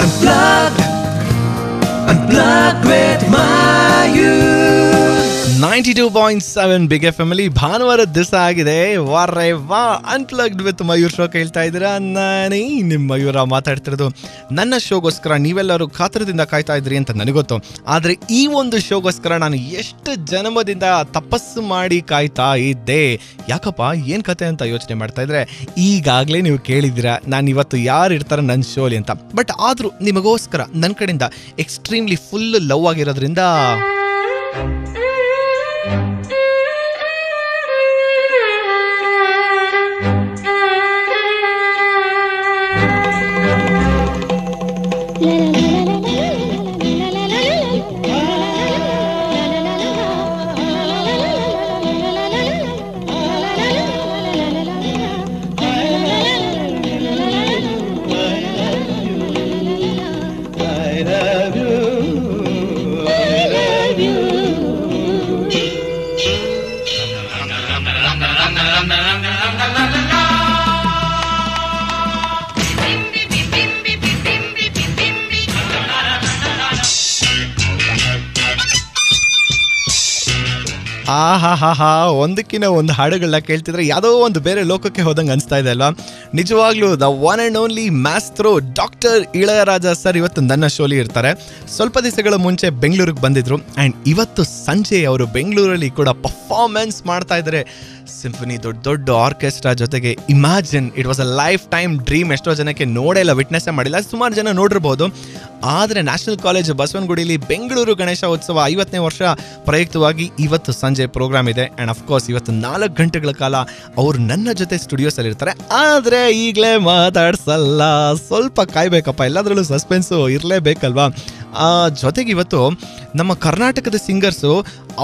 Unplugged, unplugged with Mayur. 92.7 big F M ಅಲ್ಲಿ ಭಾನುವಾರದ ದಿವಸ ಆಗಿದೆ. ವಾರೇ ವಾ ಅನ್ಪ್ಲಗ್ಡ್ ವಿತ್ ಮಯೂರ್ ಶೋ ಕೇಳ್ತಾ ಇದ್ದೀರಾ. ನಾನೇ ನಿಮ್ಮ ಮಯೂರ ಮಾತಾಡ್ತಿರೋದು. ನನ್ನ ಶೋಗೋಸ್ಕರ ನೀವೆಲ್ಲರೂ ಕಾತರದಿಂದ ಕಾಯ್ತಾ ಇದ್ರಿ ಅಂತ ನನಗೊತ್ತು. ಆದರೆ ಈ ಒಂದು ಶೋಗೋಸ್ಕರ ನಾನು ಎಷ್ಟು ಜನ್ಮದಿಂದ ತಪಸ್ಸು ಮಾಡಿ ಕಾಯ್ತಾ ಇದ್ದೆ. ಯಾಕಪ್ಪ ಏನು ಕತೆ ಅಂತ ಯೋಚನೆ ಮಾಡ್ತಾ ಇದ್ರೆ ಈಗಾಗಲೇ ನೀವು ಕೇಳಿದ್ದೀರಾ ನಾನು ಇವತ್ತು ಯಾರು ಇರ್ತಾರೆ ನನ್ನ ಶೋಲಿ ಅಂತ. ಬಟ್ ಆದರೂ ನಿಮಗೋಸ್ಕರ ನನ್ನ ಕಡೆಯಿಂದ ಎಕ್ಸ್ಟ್ರೀಮ್ಲಿ ಫುಲ್ ಲವ್ ಆಗಿರೋದ್ರಿಂದ ಆಹಾ ಒಂದಕ್ಕಿಂತ ಒಂದು ಹಾಡುಗಳನ್ನ ಕೇಳ್ತಿದ್ರೆ ಯಾವುದೋ ಒಂದು ಬೇರೆ ಲೋಕಕ್ಕೆ ಹೋದಂಗೆ ಅನಿಸ್ತಾ ಇದೆ ಅಲ್ವಾ. ನಿಜವಾಗ್ಲೂ the one and only maestro doctor Ilaiyaraaja sir ಇವತ್ತು ನನ್ನ ಶೋಲಿ ಇರ್ತಾರೆ. ಸ್ವಲ್ಪ ದಿವಸಗಳ ಮುಂಚೆ ಬೆಂಗಳೂರಿಗೆ ಬಂದಿದ್ರು ಆ್ಯಂಡ್ ಇವತ್ತು ಸಂಜೆ ಅವರು ಬೆಂಗಳೂರಲ್ಲಿ ಕೂಡ ಪರ್ಫಾರ್ಮೆನ್ಸ್ ಮಾಡ್ತಾ ಇದ್ದಾರೆ. ಸಿಂಫನಿ ದೊಡ್ಡ ದೊಡ್ಡ ಆರ್ಕೆಸ್ಟ್ರಾ ಜೊತೆಗೆ. Imagine, it was a life time dream. ಎಷ್ಟೋ ಜನಕ್ಕೆ ನೋಡೇ ಇಲ್ಲ, ವಿಟ್ನೆಸ್ಸೇ ಮಾಡಿಲ್ಲ. ಸುಮಾರು ಜನ ನೋಡಿರ್ಬೋದು. ಆದರೆ ನ್ಯಾಷನಲ್ ಕಾಲೇಜ್ ಬಸವನಗುಡಿಲಿ ಬೆಂಗಳೂರು ಗಣೇಶ ಉತ್ಸವ 50ನೇ ವರ್ಷ ಪ್ರಯುಕ್ತವಾಗಿ ಇವತ್ತು ಸಂಜೆ ಪ್ರೋಗ್ರಾಮ್ ಇದೆ. ಆ್ಯಂಡ್ ಅಫ್ಕೋರ್ಸ್ ಇವತ್ತು 4 ಗಂಟೆಗಳ ಕಾಲ ಅವರು ನನ್ನ ಜೊತೆ ಸ್ಟುಡಿಯೋಸಲ್ಲಿ ಇರ್ತಾರೆ. ಆದರೆ ಈಗಲೇ ಮಾತಾಡ್ಸಲ್ಲ, ಸ್ವಲ್ಪ ಕಾಯ್ಬೇಕಪ್ಪ, ಎಲ್ಲದರಲ್ಲೂ ಸಸ್ಪೆನ್ಸು ಇರಲೇಬೇಕಲ್ವಾ. ಜೊತೆಗೆ ಇವತ್ತು ನಮ್ಮ ಕರ್ನಾಟಕದ ಸಿಂಗರ್ಸು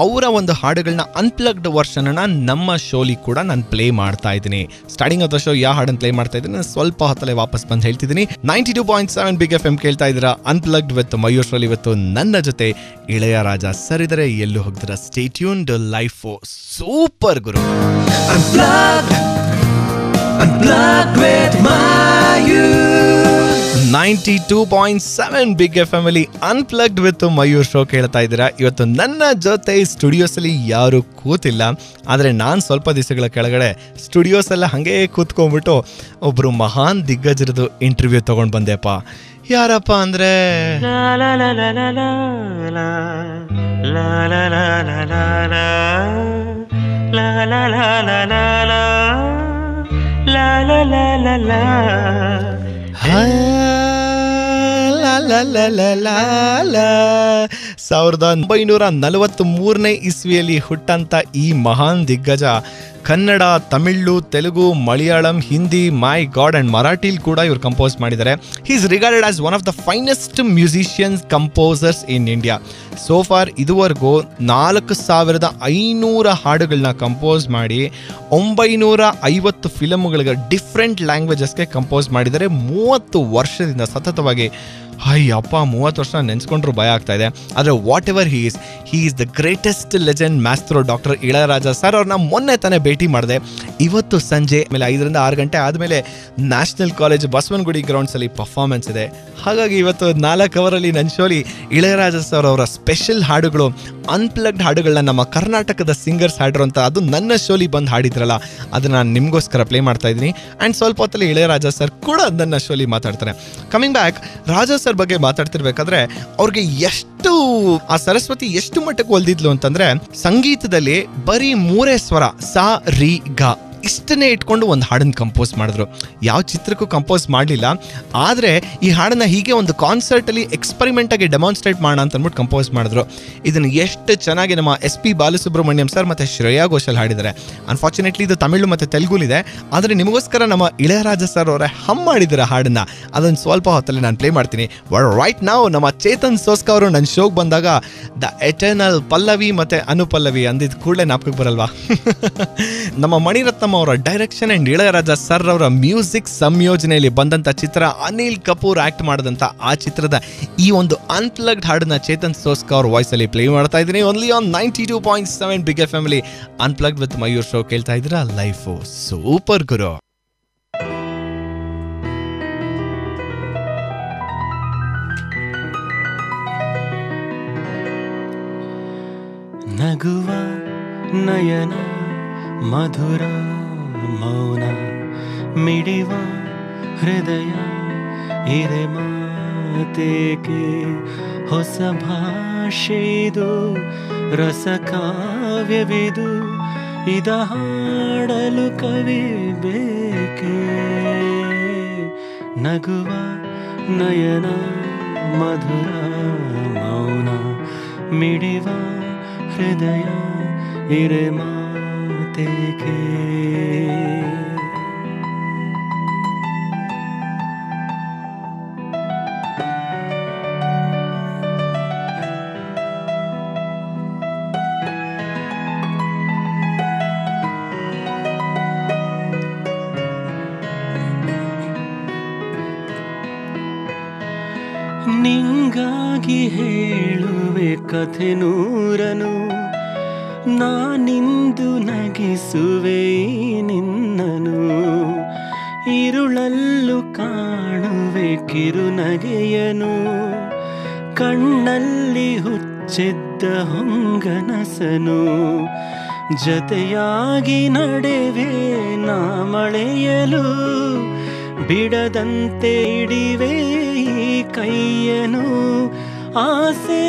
ಅವರ ಒಂದು ಹಾಡುಗಳನ್ನ ಅನ್ಪ್ಲಗ್ಡ್ ವರ್ಷನನ್ನು ನಮ್ಮ ಶೋಲಿ ಕೂಡ ನಾನು ಪ್ಲೇ ಮಾಡ್ತಾ ಇದ್ದೀನಿ. ಸ್ಟಾರ್ಟಿಂಗ್ ಆಫ್ ದ ಶೋ ಯಾವ ಹಾಡನ್ನು ಪ್ಲೇ ಮಾಡ್ತಾ ಇದ್ದೀನಿ ನಾನು ಸ್ವಲ್ಪ ಹೊತ್ತಲ್ಲೇ ವಾಪಸ್ ಬಂದು ಹೇಳ್ತಿದ್ದೀನಿ. 92.7 ಬಿಗ್ ಎಫ್ ಎಮ್ ಕೇಳ್ತಾ ಇದ್ದೀರಾ. ಅನ್ಪ್ಲಗ್ಡ್ ವಿತ್ ಮಯೂರ್ ಶೋಲಿ. ಇವತ್ತು ನನ್ನ ಜೊತೆ ಇಳಯರಾಜ ಸರ್ ಇದ್ದಾರೆ. ಎಲ್ಲೂ ಹೋಗ್ತೀರಾ, stay tuned. Life super Guru. Unplugged with Mayur. 92.7 big F M ಅಲ್ಲಿ ಅನ್ಪ್ಲಗ್ಡ್ ವಿತ್ ಮಯೂರ್ ಶೋ ಕೇಳ್ತಾ ಇದ್ದೀರಾ. ಇವತ್ತು ನನ್ನ ಜೊತೆ ಸ್ಟುಡಿಯೋಸಲ್ಲಿ ಯಾರು ಕೂತಿಲ್ಲ, ಆದರೆ ನಾನು ಸ್ವಲ್ಪ ದಿವಸಗಳ ಕೆಳಗಡೆ ಸ್ಟುಡಿಯೋಸೆಲ್ಲ ಹಾಗೇ ಕೂತ್ಕೊಂಡ್ಬಿಟ್ಟು ಒಬ್ಬರು ಮಹಾನ್ ದಿಗ್ಗಜರದು ಇಂಟರ್ವ್ಯೂ ತೊಗೊಂಡು ಬಂದೆಪ್ಪ. ಯಾರಪ್ಪ ಅಂದರೆ ಸಾವಿರದ 1943ನೇ ಇಸ್ವಿಯಲ್ಲಿ ಹುಟ್ಟಂತ ಈ ಮಹಾನ್ ದಿಗ್ಗಜ ಕನ್ನಡ, ತಮಿಳು, ತೆಲುಗು, ಮಲಯಾಳಂ, ಹಿಂದಿ, ಮೈ ಗಾಡ್ ಅಂಡ್ ಮರಾಠಿಲ್ ಕೂಡ ಇವರು ಕಂಪೋಸ್ ಮಾಡಿದ್ದಾರೆ. He is regarded as one of the finest musicians composers in India. So for ಇದುವರೆಗೂ 4500 ಹಾಡುಗಳನ್ನ ಕಂಪೋಸ್ ಮಾಡಿ 950 ಫಿಲಮ್ಗಳಿಗೆ ಡಿಫ್ರೆಂಟ್ ಲ್ಯಾಂಗ್ವೇಜಸ್ಗೆ ಕಂಪೋಸ್ ಮಾಡಿದ್ದಾರೆ. 30 ವರ್ಷದಿಂದ ಸತತವಾಗಿ. ಅಯ್ಯಪ್ಪ, 30 ವರ್ಷ ನೆನೆಸ್ಕೊಂಡ್ರು ಭಯ ಆಗ್ತಾ ಇದೆ. ಆದರೆ what ever he is the greatest legend maestro doctor Ilaiyaraaja sir ಅವ್ರನ್ನ ಮೊನ್ನೆ ತಾನೇ ಭೇಟಿ ಮಾಡಿದೆ. ಇವತ್ತು ಸಂಜೆ ಆಮೇಲೆ 5ರಿಂದ 6 ಗಂಟೆ ಆದಮೇಲೆ ನ್ಯಾಷನಲ್ ಕಾಲೇಜ್ ಬಸವನಗುಡಿ ಗ್ರೌಂಡ್ಸಲ್ಲಿ ಪರ್ಫಾರ್ಮೆನ್ಸ್ ಇದೆ. ಹಾಗಾಗಿ ಇವತ್ತು 4 ಅವರಲ್ಲಿ ನನ್ನ ಶೋಲಿ ಇಳಯರಾಜ ಸರ್ ಅವರ ಸ್ಪೆಷಲ್ ಹಾಡುಗಳು, ಅನ್ಪ್ಲಗ್ಡ್ ಹಾಡುಗಳನ್ನ ನಮ್ಮ ಕರ್ನಾಟಕದ ಸಿಂಗರ್ಸ್ ಹಾಡಿರೋಂಥ ಅದು ನನ್ನ ಶೋಲಿ ಬಂದು ಹಾಡಿದ್ರಲ್ಲ, ಅದನ್ನು ನಾನು ನಿಮಗೋಸ್ಕರ ಪ್ಲೇ ಮಾಡ್ತಾ ಇದ್ದೀನಿ. ಆ್ಯಂಡ್ ಸ್ವಲ್ಪ ಹೊತ್ತಲ್ಲಿ ಇಳಯರಾಜ ಸರ್ ಕೂಡ ನನ್ನ ಶೋಲಿ ಮಾತಾಡ್ತಾರೆ. ಕಮಿಂಗ್ ಬ್ಯಾಕ್, ರಾಜ ಸರ್ ಬಗ್ಗೆ ಮಾತಾಡ್ತಿರ್ಬೇಕಾದ್ರೆ ಅವ್ರಿಗೆ ಎಷ್ಟು ಆ ಸರಸ್ವತಿ ಎಷ್ಟು ಮಟ್ಟಕ್ಕೆ ಒಲ್ದಿದ್ಲು ಅಂತಂದ್ರೆ, ಸಂಗೀತದಲ್ಲಿ ಬರೀ 3 ಸ್ವರ ಸಾ ರಿ ಗ ಇಷ್ಟನ್ನೇ ಇಟ್ಕೊಂಡು ಒಂದು ಹಾಡನ್ನು ಕಂಪೋಸ್ ಮಾಡಿದ್ರು. ಯಾವ ಚಿತ್ರಕ್ಕೂ ಕಂಪೋಸ್ ಮಾಡಲಿಲ್ಲ. ಆದರೆ ಈ ಹಾಡನ್ನು ಹೀಗೆ ಒಂದು ಕಾನ್ಸರ್ಟಲ್ಲಿ ಎಕ್ಸ್ಪರಿಮೆಂಟಾಗಿ ಡೆಮಾನ್ಸ್ಟ್ರೇಟ್ ಮಾಡೋಣ ಅಂತ ಅಂದ್ಬಿಟ್ಟು ಕಂಪೋಸ್ ಮಾಡಿದ್ರು. ಇದನ್ನು ಎಷ್ಟು ಚೆನ್ನಾಗಿ ನಮ್ಮ SP ಬಾಲಸುಬ್ರಹ್ಮಣ್ಯಂ ಸರ್ ಮತ್ತು ಶ್ರೇಯಾ ಘೋಷಾಲ್ ಹಾಡಿದ್ದಾರೆ. ಅನ್ಫಾರ್ಚುನೇಟ್ಲಿ ಇದು ತಮಿಳು ಮತ್ತು ತೆಲುಗುಲಿದೆ. ಆದರೆ ನಿಮಗೋಸ್ಕರ ನಮ್ಮ ಇಳಯರಾಜ ಸರ್ ಅವರೇ ಹಮ್ ಮಾಡಿದ್ದಾರೆ ಹಾಡನ್ನು. ಅದನ್ನು ಸ್ವಲ್ಪ ಹೊತ್ತಲ್ಲಿ ನಾನು ಪ್ಲೇ ಮಾಡ್ತೀನಿ. ರೈಟ್ ನಾವು ನಮ್ಮ ಚೇತನ್ ಸೋಸ್ಕಾ ಅವರು ನನ್ನ ಶೋಗೆ ಬಂದಾಗ ದ ಎಟರ್ನಲ್ ಪಲ್ಲವಿ ಮತ್ತು ಅನುಪಲ್ಲವಿ ಅಂದಿದ್ದು ಕೂಡಲೇ ನಾಪಕಕ್ಕೆ ಬರಲ್ವಾ. ನಮ್ಮ ಮಣಿರತ್ನಂ ಅವರ ಡೈರೆಕ್ಷನ್ ಅಂಡ್ ಇಳಯರಾಜ ಸರ್ ಅವರ ಮ್ಯೂಸಿಕ್ ಸಂಯೋಜನೆಯಲ್ಲಿ ಬಂದಂತ ಚಿತ್ರ, ಅನಿಲ್ ಕಪೂರ್ ಆಕ್ಟ್ ಮಾಡಿದಂತ ಆ ಚಿತ್ರದ ಈ ಒಂದು ಅನ್ಪ್ಲಗ್ಡ್ ಹಾಡನ್ನ ಚೇತನ್ ಸೋಸ್ಕಾ ಅವ್ರ ವಾಯ್ಸ್ ಅಲ್ಲಿ ಪ್ಲೇ ಮಾಡ್ತಾ ಇದ್ದೀನಿ. Only on 92.7 big F M ಅಲ್ಲಿ ಅನ್ಪ್ಲಗ್ಡ್ ವಿತ್ ಮಯೂರ್ ಶೋ ಕೇಳ್ತಾ ಇದ್ದೀರಾ. Life super guru. ನಗುವ ನಯನ ಮಧುರ ಮೌನ ಮಿಡಿವ ಹೃದಯ ಇರೆ ಮಾತೇಕೆ ಹೊಸ ಭಾಷೆದು ರಸಕಾವ್ಯವಿದು ಇದ ಹಾಡಲು ಕವಿ ಬೇಕೆ ನಗುವ ನಯನ ಮಧುರ ಮೌನ ಮಿಡಿವ ಹೃದಯ ಇರೆ ಮಾತೇಕೆ ನಿಂಗಾಗಿ ಹೇಳುವೆ ಕಥೆ ನೂರನು ನಾನಿಂದು ನಗಿಸುವೆ ನಿನ್ನನು ഇരുಳಲ್ಲೂ ಕಾಣುವೆ ಕಿರುನಗೆಯನು ಕಣ್ಣಲ್ಲಿ ಹುಚ್ಚೆದ್ದ ಹೊಂಗನಸನು ಜತೆಯಾಗಿ ನಡೆವೆ ನಾ ಮಳೆಯಲು ಬಿಡದಂತೆ ಹಿಡಿವೆ ಈ ಕೈಯನು ಆಸೆ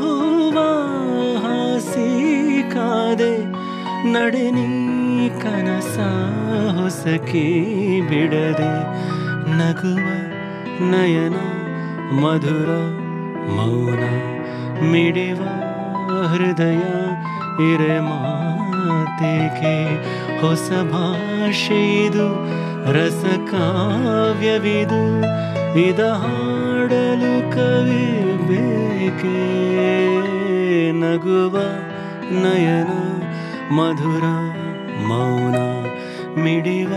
ಹೂವ ಹಾಸಿ ಕಾದೆ ನಡೆ ನೀ ಕನಸ ಹೊಸಕಿ ಬಿಡದೆ ನಗುವ ನಯನ ಮಧುರ ಮೌನ ಮಿಡಿವ ಹೃದಯ ಇರೆ ಮಾತೇಕೆ ಹೊಸ ಭಾಷೆದು ರಸಕಾವ್ಯವಿದು ಇದ ಹಾಡಲು ಕವಿ ಬೇಕೆ ನಗುವ ನಯನ ಮಧುರ ಮೌನ ಮಿಡಿವ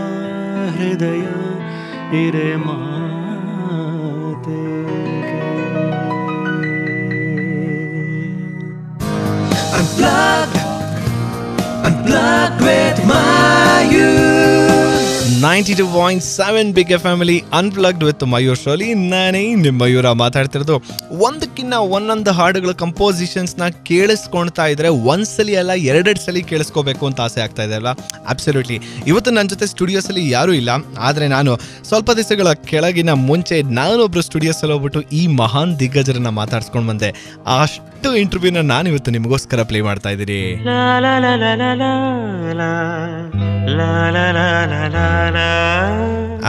ಹೃದಯ ಇರೆ ಮಾತೇಕೆ Unplugged with Mayur 92.7 big family unplugged with Mayur ಶೋಲಿ. ನಾನೇ ನಿಮ್ಮ ಮಯೂರ ಮಾತಾಡ್ತಿರೋದು. ಒಂದಕ್ಕಿಂತ ಒಂದೊಂದು ಹಾಡುಗಳ ಕಂಪೋಸಿಷನ್ಸ್ನ ಕೇಳಿಸ್ಕೊಳ್ತಾ ಇದ್ರೆ ಒಂದ್ಸಲಿ ಅಲ್ಲ ಎರಡೆರಡು ಸಲ ಕೇಳಿಸ್ಕೋಬೇಕು ಅಂತ ಆಸೆ ಆಗ್ತಾ ಇದೆ ಅಲ್ಲ. ಅಬ್ಸಲ್ಯೂಟ್ಲಿ. ಇವತ್ತು ನನ್ನ ಜೊತೆ ಸ್ಟುಡಿಯೋಸಲ್ಲಿ ಯಾರೂ ಇಲ್ಲ, ಆದರೆ ನಾನು ಸ್ವಲ್ಪ ದಿವಸಗಳ ಕೆಳಗಿನ ಮುಂಚೆ ನಾನೊಬ್ರು ಸ್ಟುಡಿಯೋಸಲ್ಲಿ ಹೋಗ್ಬಿಟ್ಟು ಈ ಮಹಾನ್ ದಿಗ್ಗಜರನ್ನ ಮಾತಾಡ್ಸ್ಕೊಂಡು ಬಂದೆ. ಅಷ್ಟು ಇಂಟರ್ವ್ಯೂನ ನಾನು ಇವತ್ತು ನಿಮಗೋಸ್ಕರ ಪ್ಲೇ ಮಾಡ್ತಾ ಇದ್ದೀನಿ.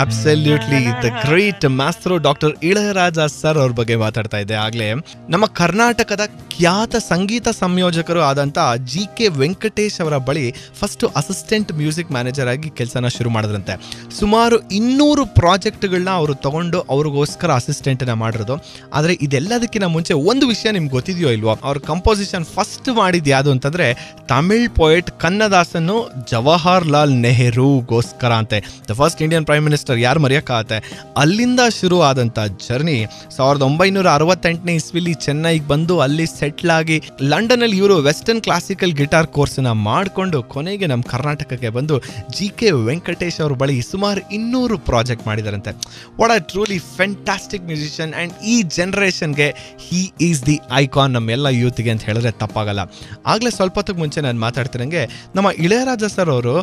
Absolutely the great maestro doctor Ilaiyaraaja sir ಅವ್ರ ಬಗ್ಗೆ ಮಾತಾಡ್ತಾ ಇದ್ದೆ. ಆಗ್ಲೇ ನಮ್ಮ ಕರ್ನಾಟಕದ ಖ್ಯಾತ ಸಂಗೀತ ಸಂಯೋಜಕರು ಆದಂತ GK ವೆಂಕಟೇಶ್ ಅವರ ಬಳಿ ಫಸ್ಟ್ ಅಸಿಸ್ಟೆಂಟ್ ಮ್ಯೂಸಿಕ್ ಮ್ಯಾನೇಜರ್ ಆಗಿ ಕೆಲಸನ ಶುರು ಮಾಡಿದ್ರಂತೆ. ಸುಮಾರು 200 ಪ್ರಾಜೆಕ್ಟ್ಗಳನ್ನ ಅವರು ತಗೊಂಡು ಅವ್ರಿಗೋಸ್ಕರ ಅಸಿಸ್ಟೆಂಟ್ನ ಮಾಡಿರೋದು. ಆದರೆ ಇದೆಲ್ಲದಕ್ಕಿಂತ ಮುಂಚೆ ಒಂದು ವಿಷಯ ನಿಮ್ಗೆ ಗೊತ್ತಿದೆಯೋ ಇಲ್ವೋ, ಅವ್ರ ಕಂಪೋಸಿಷನ್ ಫಸ್ಟ್ ಮಾಡಿದ್ದು ಯಾವುದು ಅಂತಂದ್ರೆ ತಮಿಳ್ ಪೊಯೆಟ್ ಕನ್ನದಾಸನ್ನು ಜವಾಹರ್ ಲಾಲ್ ನೆಹರೂಗೋಸ್ಕರ ಅಂತೆ. The first Indian prime minister, ಯಾರು ಮರೆಯೋಕ್ಕಾಗತ್ತೆ. ಅಲ್ಲಿಂದ ಶುರು ಆದಂಥ ಜರ್ನಿ 1968ನೇ ಇಸ್ವಿಲಿ ಚೆನ್ನೈಗೆ ಬಂದು ಅಲ್ಲಿ ಸೆಟ್ಲ್ ಆಗಿ ಲಂಡನ್ನಲ್ಲಿ ಇವರು ವೆಸ್ಟರ್ನ್ ಕ್ಲಾಸಿಕಲ್ ಗಿಟಾರ್ ಕೋರ್ಸ್ನ ಮಾಡಿಕೊಂಡು ಕೊನೆಗೆ ನಮ್ಮ ಕರ್ನಾಟಕಕ್ಕೆ ಬಂದು GK ವೆಂಕಟೇಶ್ ಅವ್ರ ಬಳಿ ಸುಮಾರು 200 ಪ್ರಾಜೆಕ್ಟ್ ಮಾಡಿದಾರಂತೆ. What a truly fantastic musician and ಈ ಜನರೇಷನ್ಗೆ ಹಿ ಈಸ್ ದಿ ಐಕಾನ್ ನಮ್ಮೆಲ್ಲ ಯೂತ್ಗೆ ಅಂತ ಹೇಳಿದ್ರೆ ತಪ್ಪಾಗಲ್ಲ. ಆಗಲೇ ಸ್ವಲ್ಪ ಹೊತ್ತಿಗೆ ಮುಂಚೆ ನಾನು ಮಾತಾಡ್ತಿರಂಗೆ ನಮ್ಮ ಇಳಯರಾಜ ಸರ್ ಅವರು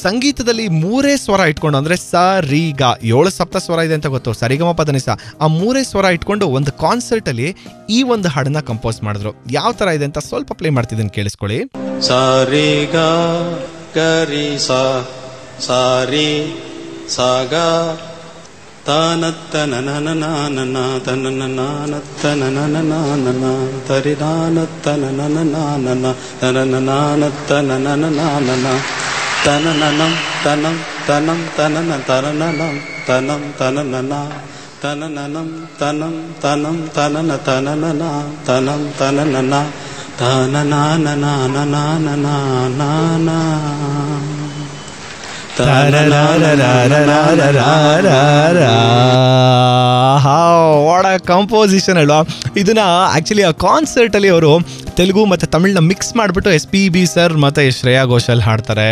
ಸಂಗೀತದಲ್ಲಿ 3 ಸ್ವರ ಇಟ್ಕೊಂಡು, ಅಂದರೆ ಸ ರಿ ಗ 7 ಸಪ್ತ ಸ್ವರ ಇದೆ ಅಂತ ಗೊತ್ತು, ಸರಿಗಮ ಪದನಿಸ, ಆ 3 ಸ್ವರ ಇಟ್ಕೊಂಡು ಒಂದು ಕಾನ್ಸರ್ಟಲ್ಲಿ ಈ ಒಂದು ಹಾಡನ್ನ ಕಂಪೋಸ್ ಮಾಡಿದ್ರು. ಯಾವ ತರ ಇದೆ ಅಂತ ಸ್ವಲ್ಪ ಪ್ಲೇ ಮಾಡ್ತಿದ್ದೀನಿ, ಕೇಳಿಸ್ಕೊಳ್ಳಿ. ಸಾರಿ ಗ ಗರಿ ಸಾ ಸಾರಿ ಸಾಗ ತಾನತ್ತ ನನ ತನನ ನಾನತ್ತ ನನ ತರಿ ನಾನತ್ತ ನನ ತನನತ್ತ ನನ Tananam tanam tanam ತನನ Tananam tanam ತನನನ Tananam tanam tanam ತನನ ತನನನ tanam ತನನನ ತನನಾನನಾನನಾನನಾನ what a composition ಅಲ್ವಾ. ಇದನ್ನ ಆಕ್ಚುಲಿ ಆ ಕಾನ್ಸರ್ಟ್ ಅಲ್ಲಿ ಅವರು ತೆಲುಗು ಮತ್ತೆ ತಮಿಳ್ನ ಮಿಕ್ಸ್ ಮಾಡಿಬಿಟ್ಟು SPB ಸರ್ ಮತ್ತೆ ಶ್ರೇಯಾ ಘೋಷಾಲ್ ಹಾಡ್ತಾರೆ.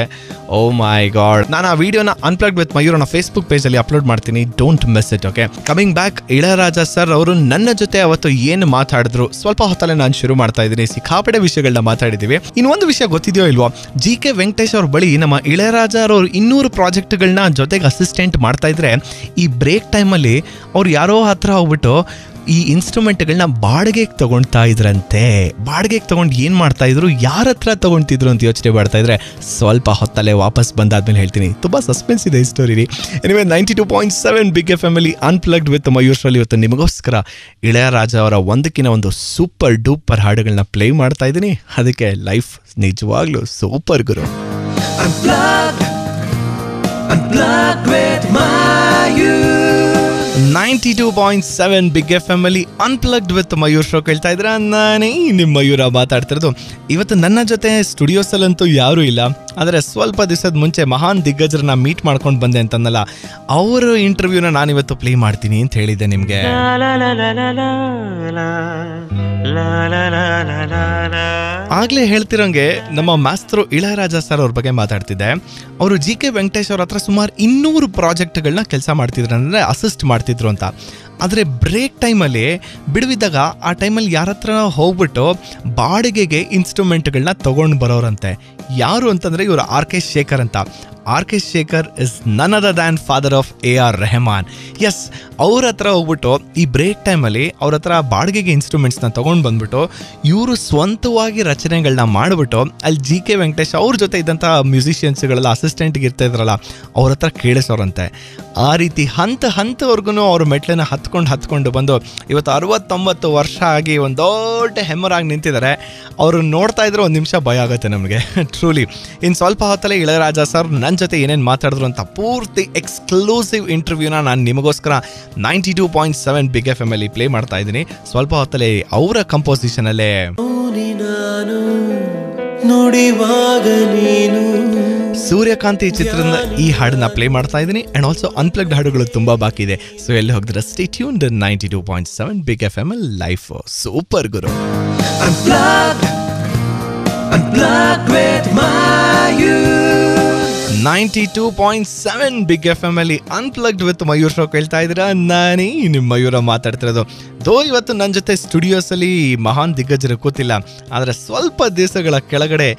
ಓ ಮೈ ಗಾಡ್. ನಾನು ಆ ವಿಡಿಯೋನ ಅನ್ಪ್ಲಗ್ಡ್ ವಿತ್ ಮಯೂರ್ ಫೇಸ್ಬುಕ್ ಪೇಜ್ ಅಲ್ಲಿ ಅಪ್ಲೋಡ್ ಮಾಡ್ತೀನಿ, don't miss it. Okay, coming back, Ilaiyaraaja sir ಅವರು ನನ್ನ ಜೊತೆ ಅವತ್ತು ಏನು ಮಾತಾಡಿದ್ರು ಸ್ವಲ್ಪ ಹೊತ್ತಲ್ಲೇ ನಾನು ಶುರು ಮಾಡ್ತಾ ಇದ್ದೀನಿ. ಸಿಕ್ಕಾಪಟ್ಟೆ ವಿಷಯಗಳನ್ನ ಮಾತಾಡಿದೀವಿ. ಇನ್ನೊಂದು ವಿಷಯ ಗೊತ್ತಿದೆಯೋ ಇಲ್ವೋ, GK ವೆಂಕಟೇಶ್ ಅವ್ರ ಬಳಿ ನಮ್ಮ ಇಳಯರಾಜ ಅವರು 200 ಪ್ರಾಜೆಕ್ಟ್ಗಳನ್ನ ಜೊತೆಗೆ ಅಸಿಸ್ಟೆಂಟ್ ಮಾಡ್ತಾ ಇದ್ರೆ, ಈ ಬ್ರೇಕ್ ಟೈಮಲ್ಲಿ ಅವ್ರು ಯಾರೋ ಹತ್ರ ಹೋಗ್ಬಿಟ್ಟು ಈ ಇನ್ಸ್ಟ್ರೂಮೆಂಟ್ಗಳನ್ನ ಬಾಡಿಗೆಗೆ ತಗೊಳ್ತಾ ಇದ್ರಂತೆ. ಬಾಡಿಗೆಗೆ ತಗೊಂಡು ಏನು ಮಾಡ್ತಾ ಇದ್ರು, ಯಾರ ಹತ್ರ ತಗೊಳ್ತಿದ್ರು ಅಂತ ಯೋಚನೆ ಮಾಡ್ತಾ ಇದ್ರೆ ಸ್ವಲ್ಪ ಹೊತ್ತಲ್ಲೇ ವಾಪಸ್ ಬಂದಾದ್ಮೇಲೆ ಹೇಳ್ತೀನಿ. ತುಂಬ ಸಸ್ಪೆನ್ಸ್ ಇದೆ ಈ ಸ್ಟೋರಿ. ಎನಿವೆ 92.7 ಬಿಗ್ FM ಅಲ್ಲಿ ಅನ್ಪ್ಲಗ್ಡ್ ವಿತ್ ಮಯೂರ್ ಶೋಲಿ ಇವತ್ತು ನಿಮಗೋಸ್ಕರ ಇಳಯರಾಜ ಅವರ ಒಂದಕ್ಕಿಂತ ಒಂದು ಸೂಪರ್ ಡೂಪರ್ ಹಾಡುಗಳನ್ನ ಪ್ಲೇ ಮಾಡ್ತಾ ಇದ್ದೀನಿ. ಅದಕ್ಕೆ ಲೈಫ್ ನಿಜವಾಗ್ಲೂ super Guru. Unplugged with Mayur. 92.7 big FM ಅಲ್ಲಿ ಅನ್ಪ್ಲಗ್ಡ್ ವಿತ್ ಮಯೂರ್ ಶೋ ಕೇಳ್ತಾ ಇದ್ರ. ನಾನೇ ನಿಮ್ಮ ಮಯೂರ ಮಾತಾಡ್ತಿರೋದು. ಇವತ್ತು ನನ್ನ ಜೊತೆ ಸ್ಟುಡಿಯೋಸಲ್ಲಂತೂ ಯಾರೂ ಇಲ್ಲ, ಆದರೆ ಸ್ವಲ್ಪ ದಿವಸದ ಮುಂಚೆ ಮಹಾನ್ ದಿಗ್ಗಜರನ್ನ ಮೀಟ್ ಮಾಡ್ಕೊಂಡು ಬಂದೆ ಅಂತಂದಲ್ಲ, ಅವರ ಇಂಟರ್ವ್ಯೂನ ನಾನಿವತ್ತು ಪ್ಲೇ ಮಾಡ್ತೀನಿ ಅಂತ ಹೇಳಿದ್ದೆ ನಿಮಗೆ. ಆಗ್ಲೇ ಹೇಳ್ತಿರೋಂಗೆ ನಮ್ಮ ಮಾಸ್ತರು ಇಳಯರಾಜ ಸರ್ ಅವ್ರ ಬಗ್ಗೆ ಮಾತಾಡ್ತಿದ್ದೆ. ಅವರು GK ವೆಂಕಟೇಶ್ ಅವ್ರ ಹತ್ರ ಸುಮಾರು 200 ಪ್ರಾಜೆಕ್ಟ್ಗಳನ್ನ ಕೆಲಸ ಮಾಡ್ತಿದ್ರು, ಅಂದರೆ ಅಸಿಸ್ಟ್ ಮಾಡ್ತಿದ್ರು ಅಂತ. ಆದರೆ ಬ್ರೇಕ್ ಟೈಮಲ್ಲಿ ಬಿಡುವಿದ್ದಾಗ ಆ ಟೈಮಲ್ಲಿ ಯಾರ ಹತ್ರ ಹೋಗ್ಬಿಟ್ಟು ಬಾಡಿಗೆಗೆ ಇನ್ಸ್ಟ್ರೂಮೆಂಟ್ಗಳನ್ನ ತೊಗೊಂಡು ಬರೋರಂತೆ. ಯಾರು ಅಂತಂದರೆ ಇವರು RK ಶೇಖರ್ ಅಂತ. RK Shekhar is none other than father of AR Rahman. Yes, ಅವ್ರ ಹತ್ರ ಹೋಗ್ಬಿಟ್ಟು ಈ ಬ್ರೇಕ್ ಟೈಮಲ್ಲಿ ಅವ್ರ ಹತ್ರ ಬಾಡಿಗೆಗೆ ಇನ್ಸ್ಟ್ರೂಮೆಂಟ್ಸ್ನ ತೊಗೊಂಡು ಬಂದ್ಬಿಟ್ಟು ಇವರು ಸ್ವಂತವಾಗಿ ರಚನೆಗಳನ್ನ ಮಾಡಿಬಿಟ್ಟು ಅಲ್ಲಿ GK ವೆಂಕಟೇಶ್ ಅವ್ರ ಜೊತೆ ಇದ್ದಂಥ ಮ್ಯೂಸಿಷಿಯನ್ಸ್ಗಳೆಲ್ಲ ಅಸಿಸ್ಟೆಂಟ್ಗೆ ಇರ್ತಾ ಇದ್ರಲ್ಲ ಅವ್ರ ಹತ್ರ ಕೇಳಿಸೋರಂತೆ. ಆ ರೀತಿ ಹಂತವರೆಗೂ ಅವ್ರ ಮೆಟ್ಲನ್ನ ಹತ್ಕೊಂಡು ಬಂದು ಇವತ್ತು 69 ವರ್ಷ ಆಗಿ ಒಂದು ದೊಡ್ಡ ಹೆಮ್ಮರಾಗಿ ನಿಂತಿದ್ದಾರೆ. ಅವರು ನೋಡ್ತಾ ಇದ್ರೆ ಒಂದು ನಿಮಿಷ ಭಯ ಆಗುತ್ತೆ ನಮಗೆ ಟ್ರೂಲಿ. ಇನ್ನು ಸ್ವಲ್ಪ ಹೊತ್ತಲ್ಲೇ ಇಳಯರಾಜ ಸರ್ ನನ್ನ ಜೊತೆ ಏನೇನು ಮಾತಾಡಿದ್ರು ಅಂತ ಪೂರ್ತಿ ಎಕ್ಸ್ಕ್ಲೂಸಿವ್ ಇಂಟರ್ವ್ಯೂನ ನಾನು ನಿಮಗೋಸ್ಕರ 92.7 ಬಿಗ್ FM ಅಲ್ಲಿ ಪ್ಲೇ ಮಾಡ್ತಾ ಇದ್ದೀನಿ. ಸ್ವಲ್ಪ ಹೊತ್ತಲ್ಲೇ ಅವರ ಕಂಪೋಸಿಷನಲ್ಲೇ ಸೂರ್ಯಕಾಂತಿ ಚಿತ್ರದ ಈ ಹಾಡನ್ನ ಪ್ಲೇ ಮಾಡ್ತಾ ಇದ್ದೀನಿ. ಅಂಡ್ ಆಲ್ಸೋ ಅನ್ಪ್ಲಗ್ಡ್ ಹಾಡುಗಳು ತುಂಬಾ ಬಾಕಿ ಇದೆ. ಸೊ ಎಲ್ಲಿ ಹೋಗಿದ್ರೆ stay tuned 92.7 big FM life super Guru. Unplugged with Mayur. 92.7 big FM ಅಲ್ಲಿ ಅನ್ಪ್ಲಗ್ಡ್ ವಿತ್ ಮಯೂರ್ ಶೋ ಕೇಳ್ತಾ ಇದ್ದೀರಾ. ನಾನೇ ನಿಮ್ಮ ಮಯೂರ ಮಾತಾಡ್ತಿರೋದು. ಇವತ್ತು ನನ್ನ ಜೊತೆ ಸ್ಟುಡಿಯೋಸಲ್ಲಿ ಮಹಾನ್ ದಿಗ್ಗಜರು ಕೂತಿಲ್ಲ, ಆದರೆ ಸ್ವಲ್ಪ ದಿವಸಗಳ ಕೆಳಗಡೆ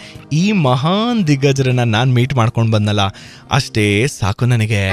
ಈ ಮಹಾನ್ ದಿಗ್ಗಜರನ್ನ ನಾನು ಮೀಟ್ ಮಾಡ್ಕೊಂಡು ಬಂದಲ್ಲ, ಅಷ್ಟೇ ಸಾಕು ನನಗೆ.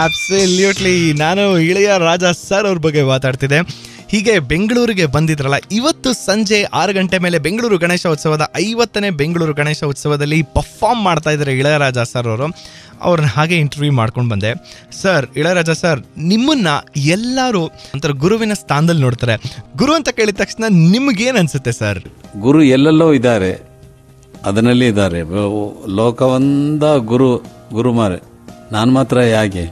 ಅಬ್ಸಲ್ಯೂಟ್ಲಿ, ನಾನು ಇಳಯರಾಜ ಸರ್ ಅವ್ರ ಬಗ್ಗೆ ಮಾತಾಡ್ತಿದ್ದೆ. ಹೀಗೆ ಬೆಂಗಳೂರಿಗೆ ಬಂದಿದ್ರಲ್ಲ, ಇವತ್ತು ಸಂಜೆ 6 ಗಂಟೆ ಮೇಲೆ ಬೆಂಗಳೂರು ಗಣೇಶ ಉತ್ಸವದ 50ನೇ ಬೆಂಗಳೂರು ಗಣೇಶ ಉತ್ಸವದಲ್ಲಿ ಪರ್ಫಾರ್ಮ್ ಮಾಡ್ತಾ ಇದ್ದಾರೆ ಇಳಯರಾಜ ಸರ್ ಅವರು. ಅವ್ರನ್ನ ಹಾಗೆ ಇಂಟರ್ವ್ಯೂ ಮಾಡ್ಕೊಂಡು ಬಂದೆ. ಸರ್, ಇಳಯರಾಜ ಸರ್, ನಿಮ್ಮನ್ನ ಎಲ್ಲರೂ ಒಂಥರ ಗುರುವಿನ ಸ್ಥಾನದಲ್ಲಿ ನೋಡ್ತಾರೆ. ಗುರು ಅಂತ ಕೇಳಿದ ತಕ್ಷಣ ನಿಮ್ಗೇನು ಅನ್ಸುತ್ತೆ ಸರ್? ಗುರು ಎಲ್ಲೆಲ್ಲೋ ಇದ್ದಾರೆ, ಅದರಲ್ಲಿ ಇದ್ದಾರೆ. ಲೋಕವಂದ ಗುರುಮಾರೆ, ನಾನು ಮಾತ್ರ ಯಾಕೆ?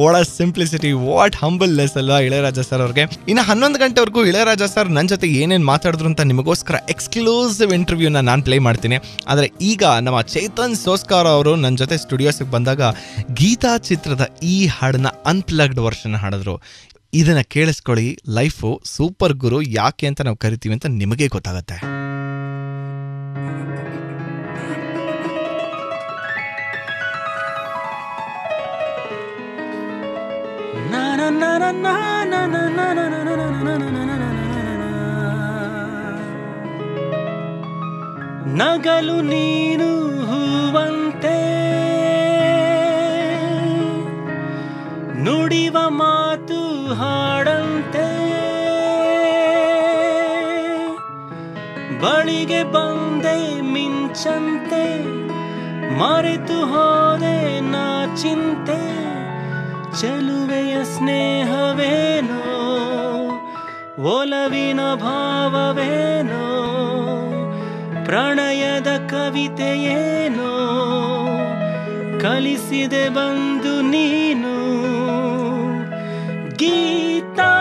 ವಾಟ್ ಸಿಂಪ್ಲಿಸಿಟಿ, ವಾಟ್ ಹಂಬಲ್ನೆಸ್ ಅಲ್ವಾ ಇಳಯರಾಜ ಸರ್ ಅವ್ರಿಗೆ. ಇನ್ನು 11 ಗಂಟೆವರೆಗೂ ಇಳಯರಾಜ ಸರ್ ನನ್ನ ಜೊತೆ ಏನೇನು ಮಾತಾಡಿದ್ರು ಅಂತ ನಿಮಗೋಸ್ಕರ ಎಕ್ಸ್ಕ್ಲೂಸಿವ್ ಇಂಟರ್ವ್ಯೂನ ನಾನು ಪ್ಲೇ ಮಾಡ್ತೀನಿ. ಆದರೆ ಈಗ ನಮ್ಮ ಚೇತನ್ ಸೋಸ್ಕಾರ್ ಅವರು ನನ್ನ ಜೊತೆ ಸ್ಟುಡಿಯೋಸಿಗೆ ಬಂದಾಗ ಗೀತಾ ಚಿತ್ರದ ಈ ಹಾಡನ್ನ ಅನ್ಪ್ಲಗ್ಡ್ ವರ್ಷನ್ ಹಾಡಿದ್ರು. ಇದನ್ನ ಕೇಳಿಸ್ಕೊಳ್ಳಿ. ಲೈಫು ಸೂಪರ್ ಗುರು ಯಾಕೆ ಅಂತ ನಾವು ಕರಿತೀವಿ ಅಂತ ನಿಮಗೆ ಗೊತ್ತಾಗತ್ತೆ. ನಗಲು ನೀನು ನಗುವಂತೆ ನುಡಿವ ಮಾತು ಹಾಡಂತೆ ಬಳಿಗೆ ಬಂದೆ ಮಿಂಚಂತೆ ಮರೆತು ಹೋದೆ ನಾ ಚಿಂತೆ ಚೆಲುವೆಯ ಸ್ನೇಹವೇನೋ ಒಲವಿನ ಭಾವವೇನೋ ಪ್ರಣಯದ ಕವಿತೆಯೇನೋ ಕಲಿಸಿದೆ ಬಂದು ನೀನು ಗೀತಾ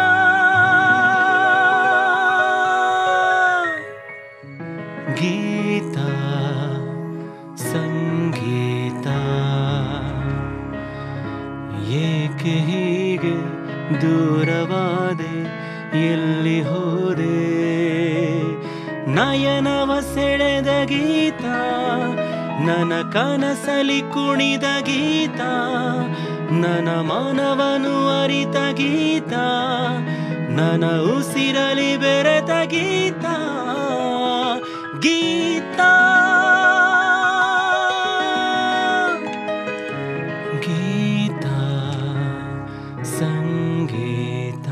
ಗೀತಾ ಸಂಗೀತ ಏಕೆ ಹೀಗೆ ದೂರವಾದೆ ಎಲ್ಲಿ ಹೋದೆ ನಯನವ ಸೆಳೆದ ಗೀತ ನನ್ನ ಕನಸಲಿ ಕುಣಿದ ಗೀತ ನನ್ನ ಮನವನು ಅರಿತ ಗೀತ ನನ್ನ ಉಸಿರಲಿ ಬೆರೆತ ಗೀತ ಗೀತಾ ಗೀತಾ ಸಂಗೀತ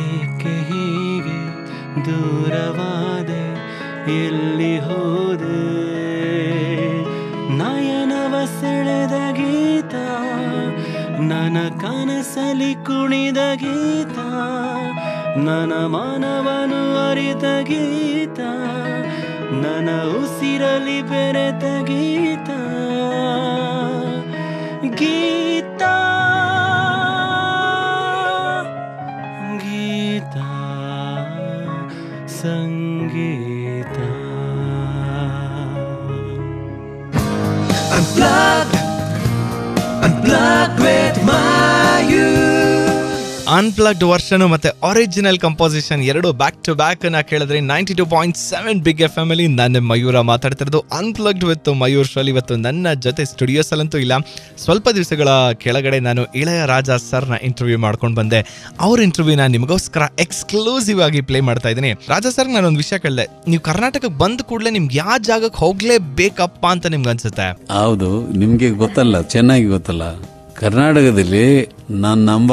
ಏಕೆ ಹೀಗೆ ದೂರವಾದೆ ಎಲ್ಲಿ ಹೋದೆ ನಯನವ ಸೆಳೆದ ಗೀತ ನನ್ನ ಕನಸಲಿ ಕುಣಿದ ಗೀತ ನನ್ನ ಮನವನು ಅರಿತ ಗೀತ ನನ್ನ ಉಸಿರಲಿ ಬೆರೆತ ಗೀತ ಗೀತಾ ಗೀತಾ ಸಂಗೀತ Unplugged with Mayu. ಅನ್ಪ್ಲಗ್ಡ್ ವರ್ಷನ್ ಮತ್ತೆ ಒರಿಜಿನಲ್ ಕಂಪೋಸಿಷನ್ ಎರಡು ಬ್ಯಾಕ್ ಟು ಬ್ಯಾಕ್ ಅನ್ನ ಕೇಳಿದ್ರೆ 92.7 ಬಿಗ್ FM ಅಲ್ಲಿ ನಾನು ಮಯೂರ ಮಾತಾಡ್ತಿರೋದು ಅನ್ಪ್ಲಗ್ಡ್ ವಿತ್ ಮಯೂರ್ ಶೋಲ್. ಇವತ್ತು ನನ್ನ ಜೊತೆ ಸ್ಟುಡಿಯೋಸ್ ಅಲ್ಲಂತೂ ಇಲ್ಲ, ಸ್ವಲ್ಪ ದಿವಸಗಳ ಕೆಳಗಡೆ ನಾನು ಇಳೆಯರಾಜ ಸರ್ನ ಇಂಟರ್ವ್ಯೂ ಮಾಡ್ಕೊಂಡು ಬಂದೆ. ಅವ್ರ ಇಂಟರ್ವ್ಯೂನ ನಿಮಗೋಸ್ಕರ ಎಕ್ಸ್ಕ್ಲೂಸಿವ್ ಆಗಿ ಪ್ಲೇ ಮಾಡ್ತಾ ಇದ್ದೀನಿ. ರಾಜಾ ಸರ್, ನಾನೊಂದು ವಿಷಯ ಕೇಳಿದೆ, ನೀವು ಕರ್ನಾಟಕಕ್ಕೆ ಬಂದ ಕೂಡಲೇ ನಿಮ್ಗೆ ಯಾವ ಜಾಗಕ್ಕೆ ಹೋಗ್ಲೇಬೇಕಪ್ಪ ಅಂತ ನಿಮ್ಗೆ ಅನ್ಸುತ್ತೆ? ಹೌದು, ನಿಮ್ಗೆ ಗೊತ್ತಲ್ಲ, ಚೆನ್ನಾಗಿ ಗೊತ್ತಲ್ಲ. ಕರ್ನಾಟಕದಲ್ಲಿ ನನ್ನಮ್ಮ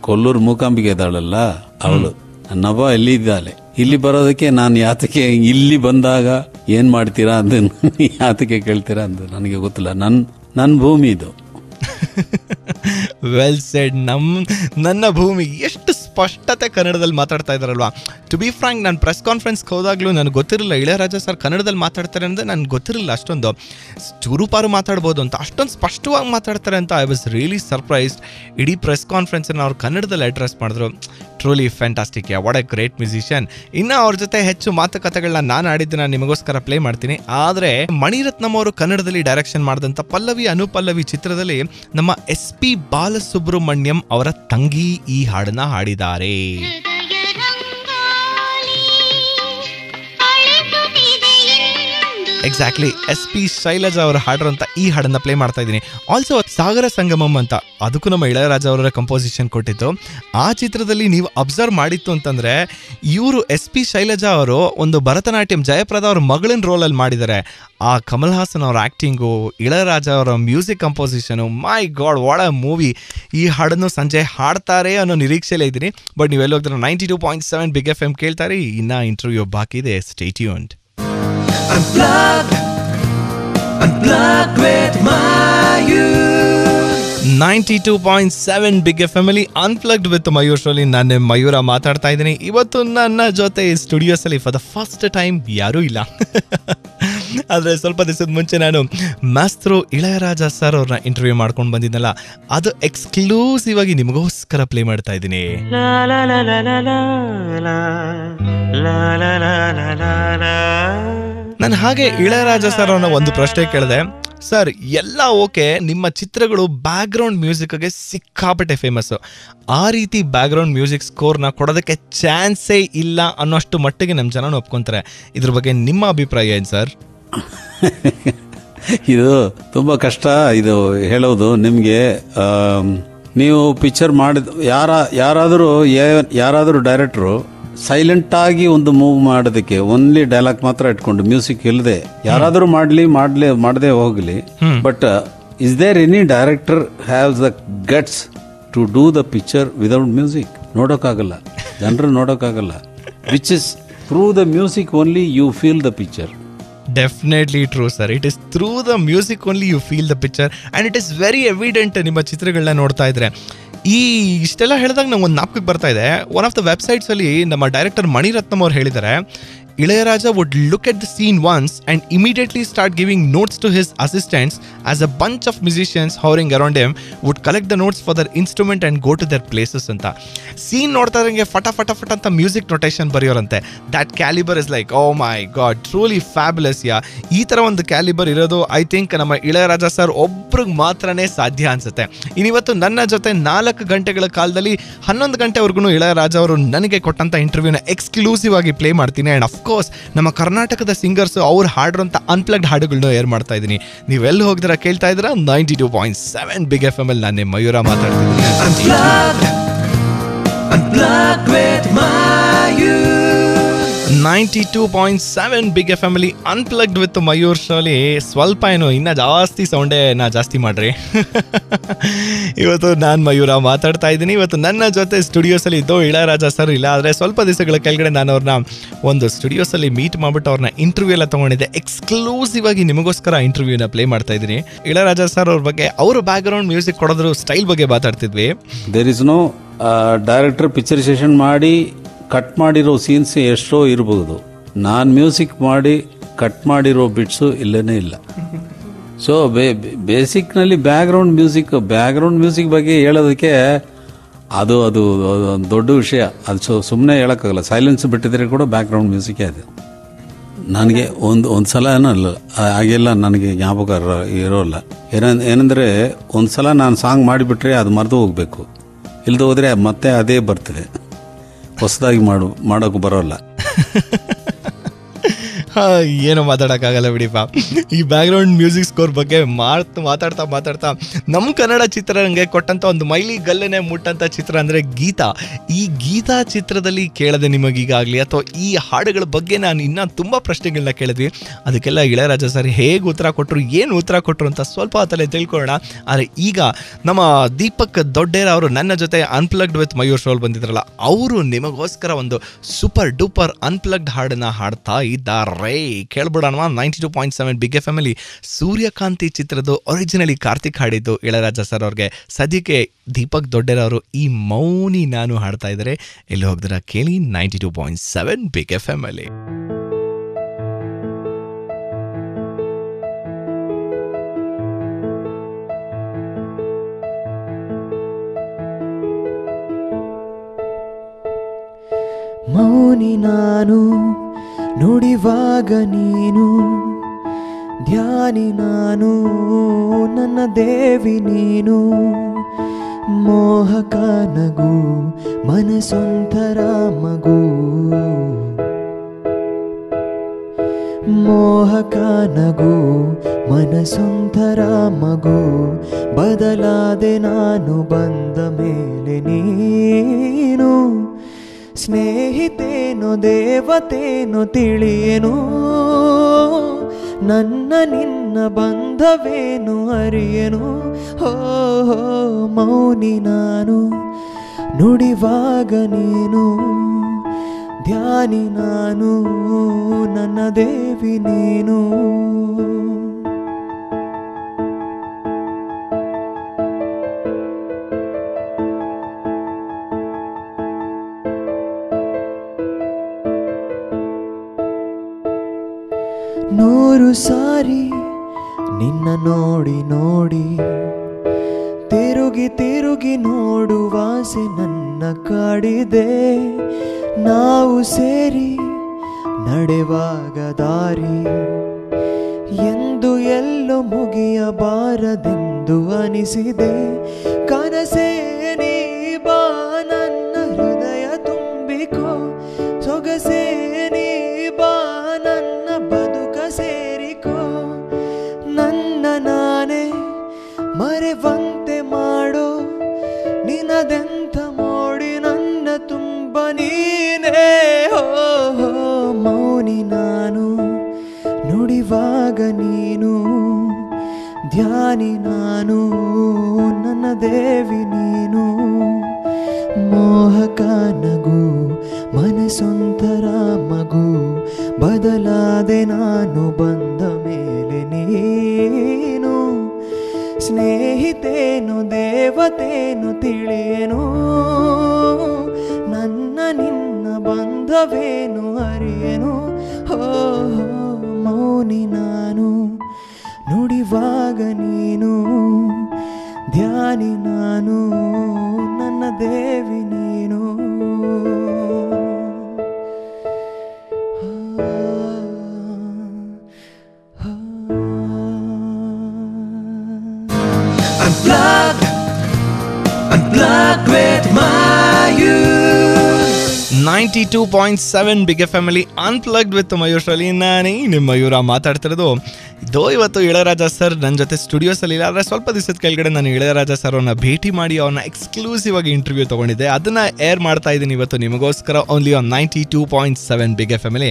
ಕೊಲ್ಲೂರು ಮೂಕಾಂಬಿಕೆ ಇದ್ದಾಳಲ್ಲ, ಅವಳು ನನ್ನವ್ವ ಇಲ್ಲಿ ಇದ್ದಾಳೆ. ಇಲ್ಲಿ ಬರೋದಕ್ಕೆ ನಾನು ಯಾತಕ್ಕೆ ಇಲ್ಲಿ ಬಂದಾಗ ಏನ್ ಮಾಡ್ತೀರಾ ಅಂತ ಯಾತಕ್ಕೆ ಕೇಳ್ತೀರಾ ಅಂತ ನನಗೆ ಗೊತ್ತಿಲ್ಲ. ನನ್ನ ಭೂಮಿ ಇದು. Well shed. ನನ್ನ ಭೂಮಿ ಎಷ್ಟು ಸ್ಪಷ್ಟತೆ ಕನ್ನಡದಲ್ಲಿ ಮಾತಾಡ್ತಾ ಇದ್ದಾರಲ್ವಾ. ಟು ಬಿ ಫ್ರಾಂಕ್, ನಾನು ಪ್ರೆಸ್ ಕಾನ್ಫರೆನ್ಸ್ಗೆ ಹೋದಾಗಲೂ ನನಗೆ ಗೊತ್ತಿರಲಿಲ್ಲ ಇಳೆಯರಾಜ ಸರ್ ಕನ್ನಡದಲ್ಲಿ ಮಾತಾಡ್ತಾರೆ ಅಂದರೆ ನನಗೆ ಗೊತ್ತಿರಲಿಲ್ಲ. ಅಷ್ಟೊಂದು ಚೂರುಪಾರು ಮಾತಾಡ್ಬೋದು ಅಂತ, ಅಷ್ಟೊಂದು ಸ್ಪಷ್ಟವಾಗಿ ಮಾತಾಡ್ತಾರೆ ಅಂತ ಐ ವಾಸ್ ರಿಯಲಿ ಸರ್ಪ್ರೈಸ್ಡ್. ಇಡೀ ಪ್ರೆಸ್ ಕಾನ್ಫರೆನ್ಸನ್ನು ಅವ್ರು ಕನ್ನಡದಲ್ಲಿ ಅಡ್ರೆಸ್ ಮಾಡಿದ್ರು. Truly fantastic. What A great musician. ಇನ್ನು ಅವ್ರ ಜೊತೆ ಹೆಚ್ಚು ಮಾತುಕತೆಗಳನ್ನ ನಾನು ಆಡಿದ್ದನ್ನ ನಿಮಗೋಸ್ಕರ ಪ್ಲೇ ಮಾಡ್ತೀನಿ. ಆದರೆ ಮಣಿರತ್ನಂ ಅವರು ಕನ್ನಡದಲ್ಲಿ ಡೈರೆಕ್ಷನ್ ಮಾಡಿದಂಥ ಪಲ್ಲವಿ ಅನುಪಲ್ಲವಿ ಚಿತ್ರದಲ್ಲಿ ನಮ್ಮ SP ಬಾಲಸುಬ್ರಹ್ಮಣ್ಯಂ ಅವರ ತಂಗಿ ಈ ಹಾಡನ್ನ ಹಾಡಿದ್ದಾರೆ. ಎಕ್ಸಾಕ್ಟ್ಲಿ SP ಶೈಲಜಾ ಅವರು ಹಾಡಿರೋಂಥ ಈ ಹಾಡನ್ನ ಪ್ಲೇ ಮಾಡ್ತಾ ಇದ್ದೀನಿ. ಆಲ್ಸೋ ಸಾಗರ ಸಂಗಮಂ ಅಂತ, ಅದಕ್ಕೂ ನಮ್ಮ ಇಳೆಯರಾಜ ಅವರ ಕಂಪೋಸಿಷನ್ ಕೊಟ್ಟಿತ್ತು. ಆ ಚಿತ್ರದಲ್ಲಿ ನೀವು ಅಬ್ಸರ್ವ್ ಮಾಡಿತ್ತು ಅಂತಂದ್ರೆ ಇವರು SP ಶೈಲಜಾ ಅವರು ಒಂದು ಭರತನಾಟ್ಯಂ ಜಯಪ್ರದ ಅವ್ರ ಮಗಳಿನ ರೋಲಲ್ಲಿ ಮಾಡಿದ್ದಾರೆ. ಆ ಕಮಲ್ ಹಾಸನ್ ಅವರ ಆ್ಯಕ್ಟಿಂಗು, ಇಳೆಯರಾಜ ಅವರ music composition, my god what a movie. ಈ ಹಾಡನ್ನು ಸಂಜೆ ಹಾಡ್ತಾರೆ ಅನ್ನೋ ನಿರೀಕ್ಷೆಯಲ್ಲೇ ಇದ್ದೀನಿ. ಬಟ್ ನೀವೆಲ್ಲ ಹೋಗ್ತಾರೆ 92.7 ಬಿಗ್ FM ಕೇಳ್ತಾರೆ. ಇನ್ನ ಇಂಟರ್ವ್ಯೂ ಬಾಕಿ ಇದೆ. Stay tuned. Unplugged with Mayu. 92.7 big FM ಅಲ್ಲಿ ಅನ್ಪ್ಲಗ್ಡ್ ವಿತ್ ಮಯೂರ್ ಶೋಲಿ ನಾನು ಮಯೂರ ಮಾತಾಡ್ತಾ ಇದ್ದೀನಿ. ಇವತ್ತು ನನ್ನ ಜೊತೆ ಸ್ಟುಡಿಯೋಸ್ ಅಲ್ಲಿ ಫಾರ್ ದ ಫಸ್ಟ್ ಟೈಮ್ ಯಾರೂ ಇಲ್ಲ. ಆದರೆ ಸ್ವಲ್ಪ ದಿವಸದ ಮುಂಚೆ ನಾನು ಮಾಸ್ತ್ರೋ ಇಳೆಯರಾಜ ಸರ್ ಅವ್ರನ್ನ ಇಂಟರ್ವ್ಯೂ ಮಾಡ್ಕೊಂಡು ಬಂದಿದ್ದಲ್ಲ, ಅದು ಎಕ್ಸ್ಕ್ಲೂಸಿವ್ ಆಗಿ ನಿಮಗೋಸ್ಕರ ಪ್ಲೇ ಮಾಡ್ತಾ ಇದ್ದೀನಿ. ನಾನು ಹಾಗೆ ಇಳೆಯರಾಜ ಸರ್ ಅವ್ರನ್ನ ಒಂದು ಪ್ರಶ್ನೆ ಕೇಳಿದೆ. ಸರ್, ಎಲ್ಲ ಓಕೆ, ನಿಮ್ಮ ಚಿತ್ರಗಳು ಬ್ಯಾಕ್ಗ್ರೌಂಡ್ ಮ್ಯೂಸಿಕ್ಗೆ ಸಿಕ್ಕಾಪಟ್ಟೆ ಫೇಮಸ್ಸು. ಆ ರೀತಿ ಬ್ಯಾಕ್ಗ್ರೌಂಡ್ ಮ್ಯೂಸಿಕ್ ಸ್ಕೋರ್ನ ಕೊಡೋದಕ್ಕೆ ಚಾನ್ಸೇ ಇಲ್ಲ ಅನ್ನೋಷ್ಟು ಮಟ್ಟಿಗೆ ನಮ್ಮ ಜನನ ಒಪ್ಕೊಂತಾರೆ. ಇದ್ರ ಬಗ್ಗೆ ನಿಮ್ಮ ಅಭಿಪ್ರಾಯ ಏನು ಸರ್? ಇದು ತುಂಬ ಕಷ್ಟ ಇದು ಹೇಳೋದು ನಿಮಗೆ. ನೀವು ಪಿಕ್ಚರ್ ಮಾಡಿದ ಯಾರಾದರೂ ಡೈರೆಕ್ಟ್ರು ಸೈಲೆಂಟ್ ಆಗಿ ಒಂದು ಮೂವ್ ಮಾಡೋದಕ್ಕೆ ಓನ್ಲಿ ಡೈಲಾಗ್ ಮಾತ್ರ ಇಟ್ಕೊಂಡು ಮ್ಯೂಸಿಕ್ ಇಲ್ಲದೆ ಯಾರಾದರೂ ಮಾಡದೆ ಹೋಗ್ಲಿ. But is there any director have the guts to do the picture without music? ನೋಡೋಕ್ಕಾಗಲ್ಲ, ಜನರು ನೋಡೋಕ್ಕಾಗಲ್ಲ. Which is through the music only you feel the picture. Definitely true sir. It is through the music only you feel the picture and it is very evident. ನಿಮ್ಮ ಚಿತ್ರಗಳನ್ನ ನೋಡ್ತಾ ಇದ್ರೆ ಇಷ್ಟೆಲ್ಲ ಹೇಳಿದಾಗ ನಂಗೆ ಒಂದು ಜ್ಞಾಪಕಕ್ಕೆ ಬರ್ತಾ ಇದೆ. ಒನ್ ಆಫ್ ದ ವೆಬ್ಸೈಟ್ಸಲ್ಲಿ ನಮ್ಮ ಡೈರೆಕ್ಟರ್ ಮಣಿರತ್ನಂ ಅವ್ರು ಹೇಳಿದ್ದಾರೆ, Ilayaraja would look at the scene once and immediately start giving notes to his assistants as a bunch of musicians hovering around him would collect the notes for their instrument and go to their places ಅಂತ. Scene ನೋಡ್ತಾ ಇದ್ದಂಗೆ ಫಟ ಫಟ ಫಟ ಅಂತ music notation ಬರೆಯೋರಂತೆ. That calibre is like oh my god, truly fabulous. ಈ ಥರ ಒಂದು ಕ್ಯಾಲಿಬರ್ ಇರೋದು ಐ ಥಿಂಕ್ ನಮ್ಮ ಇಳಯರಾಜ ಸರ್ ಒಬ್ರಿಗೆ ಮಾತ್ರನೇ ಸಾಧ್ಯ ಅನ್ಸುತ್ತೆ. ಇನ್ನಿವತ್ತು ನನ್ನ ಜೊತೆ 4 ಗಂಟೆಗಳ ಕಾಲದಲ್ಲಿ 11 ಗಂಟೆವರೆಗೂ ಇಳಯರಾಜ ಅವರು ನನಗೆ ಕೊಟ್ಟಂಥ ಇಂಟರ್ವ್ಯೂನ ಎಕ್ಸ್ಕ್ಲೂಸಿವ್ ಆಗಿ ಪ್ಲೇ ಮಾಡ್ತೀನಿ. ಆ್ಯಂಡ್ ಅಫ್ಕೋರ್ಸ್ ನಮ್ಮ ಕರ್ನಾಟಕದ ಸಿಂಗರ್ಸ್ ಅವ್ರು ಹಾಡಿರೋಂಥ ಅನ್ಪ್ಲಗ್ಡ್ ಹಾಡುಗಳನ್ನ ಏರ್ ಮಾಡ್ತಾ ಇದ್ದೀನಿ. ನೀವೆಲ್ಲಿ ಹೋಗಿದ್ರೆ ಕೇಳ್ತಾ ಇದ್ದೀರಾ 92.7 ಬಿಗ್ ಎಫ್ ಎಮ್ ಅಲ್ಲಿ ನಾನೇ ಮಯೂರ ಮಾತಾಡ್ತಿದ್ದೀನಿ. 92.7 ಬಿಗ್ ಎಫ್ ಎಮ್ ಅಲ್ಲಿ ಅನ್ಪ್ಲಗ್ಡ್ ವಿತ್ ಮಯೂರ್ ಶೋಲಿ ಸ್ವಲ್ಪ ಏನು ಇನ್ನೂ ಜಾಸ್ತಿ ಸೌಂಡೇ ಜಾಸ್ತಿ ಮಾಡ್ರಿ. ಇವತ್ತು ನಾನು ಮಯೂರ ಮಾತಾಡ್ತಾ ಇದ್ದೀನಿ. ಇವತ್ತು ನನ್ನ ಜೊತೆ ಸ್ಟುಡಿಯೋಸಲ್ಲಿ ಇದ್ದು ಇಳಯರಾಜ ಸರ್ ಇಲ್ಲ. ಆದರೆ ಸ್ವಲ್ಪ ದಿವಸಗಳ ಕೆಳಗಡೆ ನಾನು ಅವ್ರನ್ನ ಒಂದು ಸ್ಟುಡಿಯೋಸಲ್ಲಿ ಮೀಟ್ ಮಾಡಿಬಿಟ್ಟು ಅವ್ರನ್ನ ಇಂಟರ್ವ್ಯೂ ಎಲ್ಲ ತೊಗೊಂಡಿದ್ದೆ. ಎಕ್ಸ್ಕ್ಲೂಸಿವ್ ಆಗಿ ನಿಮಗೋಸ್ಕರ ಇಂಟರ್ವ್ಯೂನ ಪ್ಲೇ ಮಾಡ್ತಾ ಇದ್ದೀನಿ. ಇಳಯರಾಜ ಸರ್ ಅವ್ರ ಬಗ್ಗೆ, ಅವ್ರ ಬ್ಯಾಕ್ಗ್ರೌಂಡ್ ಮ್ಯೂಸಿಕ್ ಕೊಡೋದ್ರ ಸ್ಟೈಲ್ ಬಗ್ಗೆ ಮಾತಾಡ್ತಿದ್ವಿ. There is no director picturisation ಮಾಡಿ ಕಟ್ ಮಾಡಿರೋ ಸೀನ್ಸ್ ಎಷ್ಟೋ ಇರಬಹುದು. ನಾನು ಮ್ಯೂಸಿಕ್ ಮಾಡಿ ಕಟ್ ಮಾಡಿರೋ ಬಿಟ್ಸು ಇಲ್ಲೇ ಇಲ್ಲ. ಸೊ ಬೇಸಿಕ್ನಲ್ಲಿ ಬ್ಯಾಕ್ಗ್ರೌಂಡ್ ಮ್ಯೂಸಿಕ್ ಬಗ್ಗೆ ಹೇಳೋದಕ್ಕೆ ಅದು ದೊಡ್ಡ ವಿಷಯ. ಅದು ಸುಮ್ಮನೆ ಹೇಳೋಕ್ಕಾಗಲ್ಲ. ಸೈಲೆನ್ಸ್ ಬಿಟ್ಟಿದ್ರೆ ಕೂಡ ಬ್ಯಾಕ್ಗ್ರೌಂಡ್ ಮ್ಯೂಸಿಕ್ಕೇ ಅದು. ನನಗೆ ಒಂದು ಸಲ ಏನಲ್ಲ ಹಾಗೆಲ್ಲ ನನಗೆ ಜ್ಞಾಪಕ ಇರೋಲ್ಲ. ಏನಂದರೆ ಒಂದು ಸಲ ನಾನು ಸಾಂಗ್ ಮಾಡಿಬಿಟ್ರೆ ಅದು ಮರೆದು ಹೋಗಬೇಕು. ಇಲ್ಲದೆ ಹೋದರೆ ಮತ್ತೆ ಅದೇ ಬರ್ತದೆ, ಹೊಸದಾಗಿ ಮಾಡೋಕೆ ಬರೋಲ್ಲ. ಏನೋ ಮಾತಾಡೋಕ್ಕಾಗಲ್ಲ ಬಿಡಿಪ್ಪ. ಈ ಬ್ಯಾಕ್ಗ್ರೌಂಡ್ ಮ್ಯೂಸಿಕ್ ಸ್ಕೋರ್ ಬಗ್ಗೆ ಮಾತಾಡ್ತಾ ನಮ್ಮ ಕನ್ನಡ ಚಿತ್ರರಂಗೆ ಕೊಟ್ಟಂಥ ಒಂದು ಮೈಲಿ ಗಲ್ಲನೆ ಮುಟ್ಟಂಥ ಚಿತ್ರ ಅಂದರೆ ಗೀತಾ. ಈ ಗೀತಾ ಚಿತ್ರದಲ್ಲಿ ಕೇಳದೆ ನಿಮಗೀಗಾಗಲಿ ಅಥವಾ ಈ ಹಾಡುಗಳ ಬಗ್ಗೆ ನಾನು ಇನ್ನೂ ತುಂಬ ಪ್ರಶ್ನೆಗಳನ್ನ ಕೇಳಿದ್ವಿ. ಅದಕ್ಕೆಲ್ಲ ಇಳಯರಾಜ ಸರ್ ಹೇಗೆ ಉತ್ತರ ಕೊಟ್ಟರು, ಏನು ಉತ್ತರ ಕೊಟ್ಟರು ಅಂತ ಸ್ವಲ್ಪ ಹೊತ್ತಲ್ಲೇ ತಿಳ್ಕೊಳ್ಳೋಣ. ಆದರೆ ಈಗ ನಮ್ಮ ದೀಪಕ್ ದೊಡ್ಡೇರ ಅವರು ನನ್ನ ಜೊತೆ ಅನ್ಪ್ಲಗ್ಡ್ ವಿತ್ ಮಯೂರ್ ಶೋಲ್ ಬಂದಿದ್ರಲ್ಲ, ಅವರು ನಿಮಗೋಸ್ಕರ ಒಂದು ಸೂಪರ್ ಡೂಪರ್ ಅನ್ಪ್ಲಗ್ಡ್ ಹಾಡನ್ನು ಹಾಡ್ತಾ ಇದ್ದಾರೆ. ಕೇಳ್ಬಿಡೋಣ. 92.7 ಬಿಗ್ ಎಫ್ ಎಮ್ ಅಲ್ಲಿ ಸೂರ್ಯಕಾಂತಿ ಚಿತ್ರದ ಒರಿಜಿನಲಿ ಕಾರ್ತಿಕ್ ಹಾಡಿದ್ದು ಇಳಯರಾಜ ಸರ್ ಅವ್ರಿಗೆ. ಸದ್ಯಕ್ಕೆ ದೀಪಕ್ ದೊಡ್ಡೇರ ಅವರು ಈ ಮೌನಿ ನಾನು ಹಾಡ್ತಾ ಇದ್ದಾರೆ. ಎಲ್ಲಿ ಹೋಗಿದ್ರ ಕೇಳಿ 92.7 ಬಿಗ್ ಎಫ್ ಎಮ್ ಅಲ್ಲಿ. ಮೌನಿ ನಾನು ನುಡಿವಾಗ ನೀನು, ಧ್ಯಾನಿ ನಾನು ನನ್ನ ದೇವಿ ನೀನು. ಮೋಹಕ ನಗು ಮನಸೊಂಥರ ಮಗು, ಮೋಹಕ ನಗು ಮನಸೊಂಥರ ಮಗು. ಬದಲಾದೆ ನಾನು ಬಂದ ಮೇಲೆ ನೀನು, ಸ್ನೇಹಿತೇನೋ ದೇವತೇನೋ ತಿಳಿಯೇನು, ನನ್ನ ನಿನ್ನ ಬಂಧವೇನು ಅರಿಯೇನು. ಹೋ ಮೌನಿ ನಾನು ನುಡಿವಾಗ ನೀನು, ಧ್ಯಾನಿ ನಾನು ನನ್ನ ದೇವಿ ನೀನು. ನೂರು ಸಾರಿ ನಿನ್ನ ನೋಡಿ ನೋಡಿ, ತಿರುಗಿ ತಿರುಗಿ ನೋಡುವಾಸೆ ನನ್ನ ಕಾಡಿದೆ. ನಾವು ಸೇರಿ ನಡೆವಾಗ ದಾರಿ ಎಂದು ಎಲ್ಲೋ ಮುಗಿಯಬಾರದೆಂದು ಅನಿಸಿದೆ. ಕನಸೇ ನೀ ಬಾ ನನ್ನ ಹೃದಯ ತುಂಬಿಕೋ, ಸೊಗಸೇ ನೀ ಬಾ ನನ್ನ ಬದುಕ ಸೇರಿಕೋ. ನನ್ನ ನಾನೇ ಮರೆವಂತೆ ಮಾಡೋ ನಿನದೆಂಥ ಮೋಡಿ, ನನ್ನ ತುಂಬ ನೀನೇ ದೇವಿ ನೀನು ಮೋಹಕ ನಗು ಮನಸೊಂಥರ ಮಗು ಬದಲಾದೆ ನಾನು ಬಂದ ಮೇಲೆ ನೀನು ಸ್ನೇಹಿತೇನು ದೇವತೇನು ತಿಳಿಯೇನು ನನ್ನ ನಿನ್ನ ಬಂಧವೇನು ಅರಿಯೇನು ಹೋ ಮೌನಿ ನಾನು ನುಡಿವಾಗ ನೀನು ಧ್ಯಾನಿ ನಾನು ನನ್ನ ದೇವಿ ನೀನು Unplugged with Mayur 92.7 big F family unplugged with Mayur ಶಲಿ. ನಾನೇ ನಿಮ್ಮ ಮಯೂರ ಮಾತಾಡ್ತಿರೋದು. ಇವತ್ತು ಇಳಯರಾಜ ಸರ್ ನನ್ನ ಜೊತೆ ಸ್ಟುಡಿಯೋಸಲ್ಲಿ ಇಲ್ಲ, ಆದರೆ ಸ್ವಲ್ಪ ದಿವಸದ ಕೆಳಗಡೆ ನಾನು ಇಳಯರಾಜ ಸರ್ ಅವ್ರನ್ನ ಭೇಟಿ ಮಾಡಿ ಅವ್ರನ್ನ ಎಕ್ಸ್ಕ್ಲೂಸಿವ್ ಆಗಿ ಇಂಟರ್ವ್ಯೂ ತೊಗೊಂಡಿದ್ದೆ. ಅದನ್ನು ಏರ್ ಮಾಡ್ತಾ ಇದ್ದೀನಿ ಇವತ್ತು ನಿಮಗೋಸ್ಕರ only on 92.7 big F family.